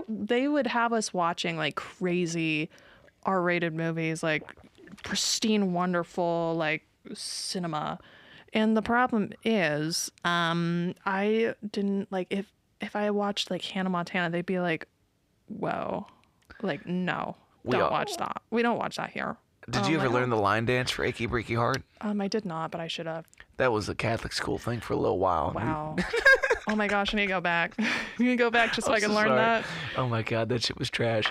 would have us watching like crazy R-rated movies, like pristine, wonderful, like cinema. And the problem is, I didn't like if I watched like Hannah Montana, they'd be like, "Whoa, like no, don't watch that. We don't watch that here." Did you ever learn the line dance for Achy Breaky Heart? I did not, but I should have. That was a Catholic school thing for a little while. Wow. Oh my gosh, I need to go back. You need to go back just so I can learn Sorry. that. Oh my God, that shit was trash.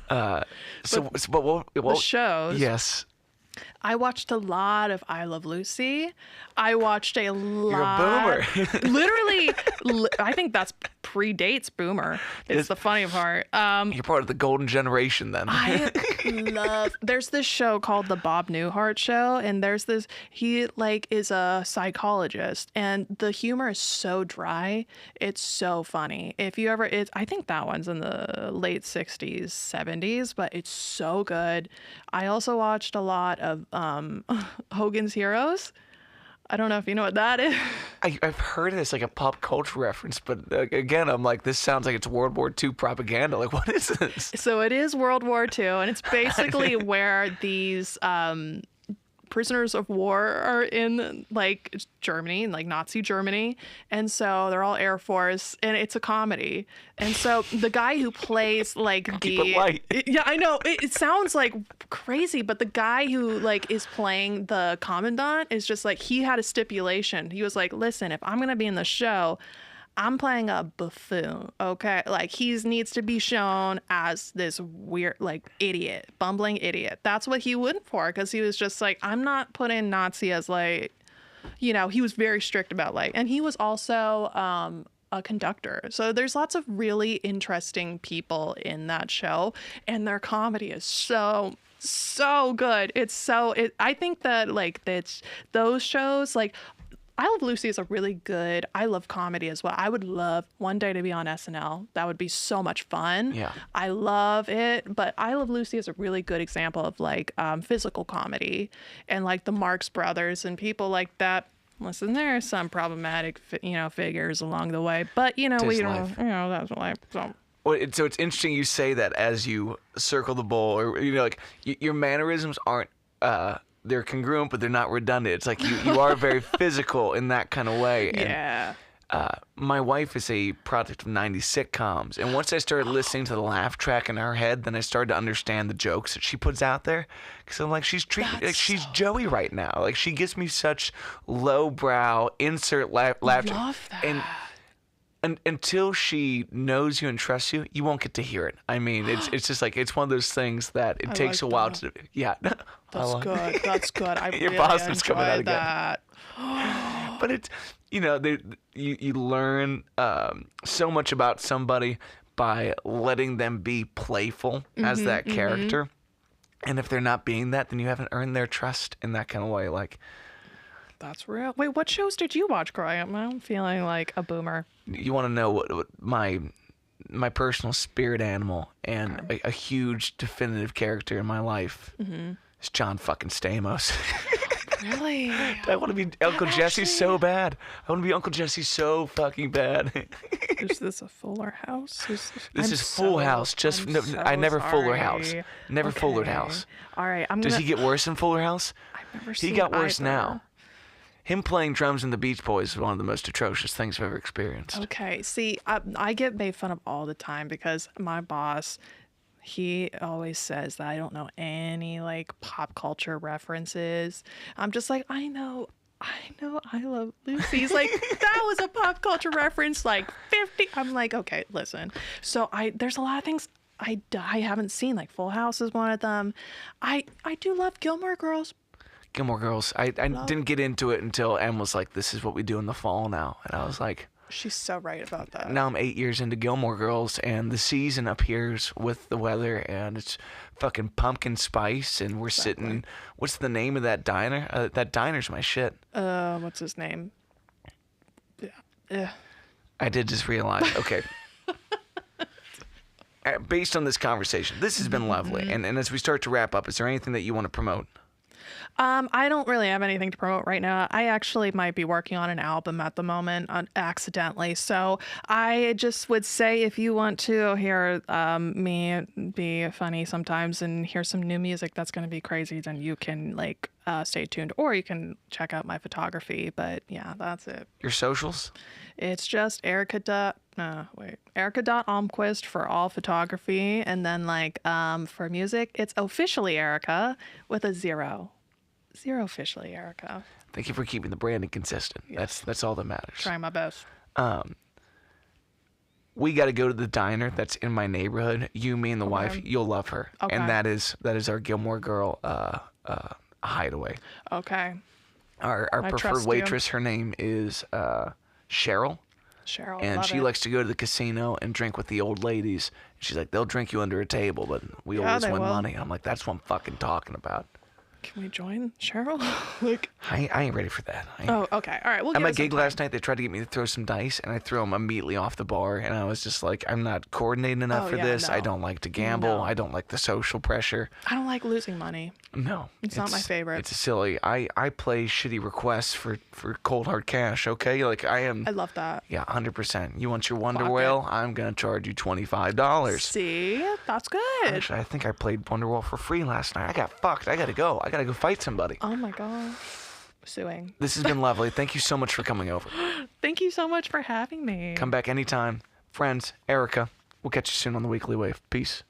But The shows. Yes. I watched a lot of I Love Lucy. I watched a lot. You're a boomer. Literally, I think that's predates Boomer. It's the funny part. You're part of the golden generation then. I love. There's this show called The Bob Newhart Show, and there's this. He like is a psychologist, and the humor is so dry. It's so funny. If you ever, I think that one's in the late '60s, '70s, but it's so good. I also watched a lot of Hogan's Heroes. I don't know if you know what that is. I've heard it as like a pop culture reference, but again, I'm like, this sounds like it's World War II propaganda. Like, what is this? So it is World War II, and it's basically where these prisoners of war are in like Germany, like Nazi Germany, and so they're all Air Force, and it's a comedy. And so the guy who plays like Keep it light. yeah, I know it sounds like crazy, but the guy who like is playing the commandant is just like, he had a stipulation. He was like, listen, if I'm gonna be in the show, I'm playing a buffoon, okay? Like, he needs to be shown as this weird, like, idiot, bumbling idiot. That's what he went for, because he was just like, I'm not putting Nazi as, like, you know, he was very strict about, like, and he was also a conductor. So there's lots of really interesting people in that show, and their comedy is so good. I think that, like, those shows, like, I Love Lucy is a really good, I love comedy as well. I would love one day to be on SNL. That would be so much fun. Yeah. I love it. But I Love Lucy is a really good example of like physical comedy, and like the Marx Brothers and people like that. Listen, there are some problematic, figures along the way, but that's life. So. Well, so it's interesting you say that as you circle the bowl, or like your mannerisms aren't they're congruent, but they're not redundant. It's like you are very physical in that kind of way. And, Yeah. my wife is a product of 90s sitcoms, and once I started listening to the laugh track in her head, then I started to understand the jokes that she puts out there. Because I'm like, she's treating like she's Joey right now. Like, she gives me such lowbrow insert laughter. Love that. And until she knows you and trusts you, you won't get to hear it. I mean, it's just like it's one of those things that it takes like a while that. to. Yeah, That's good. That's good. I Your really Boston's coming out enjoyed again. that. But it's you learn so much about somebody by letting them be playful as that character, and if they're not being that, then you haven't earned their trust in that kind of way. Like, That's real. Wait, what shows did you watch growing up? I'm feeling like a boomer. you want to know what my personal spirit animal and a huge definitive character in my life is John fucking Stamos. Really? I want to be Uncle Jesse so bad. I want to be Uncle Jesse so fucking bad. Is this a Fuller House? This is Full House. Just I'm no, so I never Fuller sorry. House. Never Fuller Okay. House. All right, Does he get worse in Fuller House? I've never He seen got worse either. now. Him playing drums in the Beach Boys is one of the most atrocious things I've ever experienced. Okay, see, I get made fun of all the time because my boss, he always says that I don't know any like pop culture references. I'm just like, I know, I love Lucy. He's like, that was a pop culture reference, like 50. I'm like, okay, listen. So there's a lot of things I haven't seen, like Full House is one of them. I do love Gilmore Girls. Gilmore Girls. I didn't get into it until Em was like, this is what we do in the fall now. And I was like, She's so right about that. now I'm 8 years into Gilmore Girls, and the season appears with the weather, and it's fucking pumpkin spice, and we're sitting. What's the name of that diner? That diner's my shit. What's his name? Yeah. I did just realize. Okay. Based on this conversation, this has been lovely. And as we start to wrap up, is there anything that you want to promote? I don't really have anything to promote right now. I actually might be working on an album at the moment accidentally. So I just would say if you want to hear me be funny sometimes and hear some new music that's going to be crazy, then you can like stay tuned, or you can check out my photography. But yeah, that's it. Your socials? It's just Erica.Almquist for all photography. And then like for music, it's officially Erica with a 0. 0 officially Erica. Thank you for keeping the branding consistent. That's all that matters. Trying my best. We got to go to the diner that's in my neighborhood. You, me, and the wife. You'll love her. Okay. And that is our Gilmore Girl hideaway. Okay. Our I preferred trust you. waitress, her name is Cheryl. Cheryl. And love she it. likes to go to the casino and drink with the old ladies. She's like, they'll drink you under a table, but we always they win will. money. I'm like, that's what I'm fucking talking about. Can we join Cheryl? Like. I ain't ready for that. Oh, okay. All right. We'll At give my it some gig time. last night, they tried to get me to throw some dice, and I threw them immediately off the bar. And I was just like, I'm not coordinated enough Oh, for yeah, this. I no. don't like to gamble. No. I don't like the social pressure. I don't like losing money. No, It's not my favorite. It's silly. I play shitty requests for cold hard cash. Okay, like I am. I love that. Yeah, 100%. You want your Wonder Fuck it. Whale? I'm gonna charge you $25. See, that's good. Actually, I think I played Wonder Whale for free last night. I got fucked. I gotta go. I gotta go fight somebody. Oh my god. Suing. This has been lovely. Thank you so much for coming over. Thank you so much for having me. Come back anytime. Friends, Erica, we'll catch you soon on the Weekly Wave. Peace.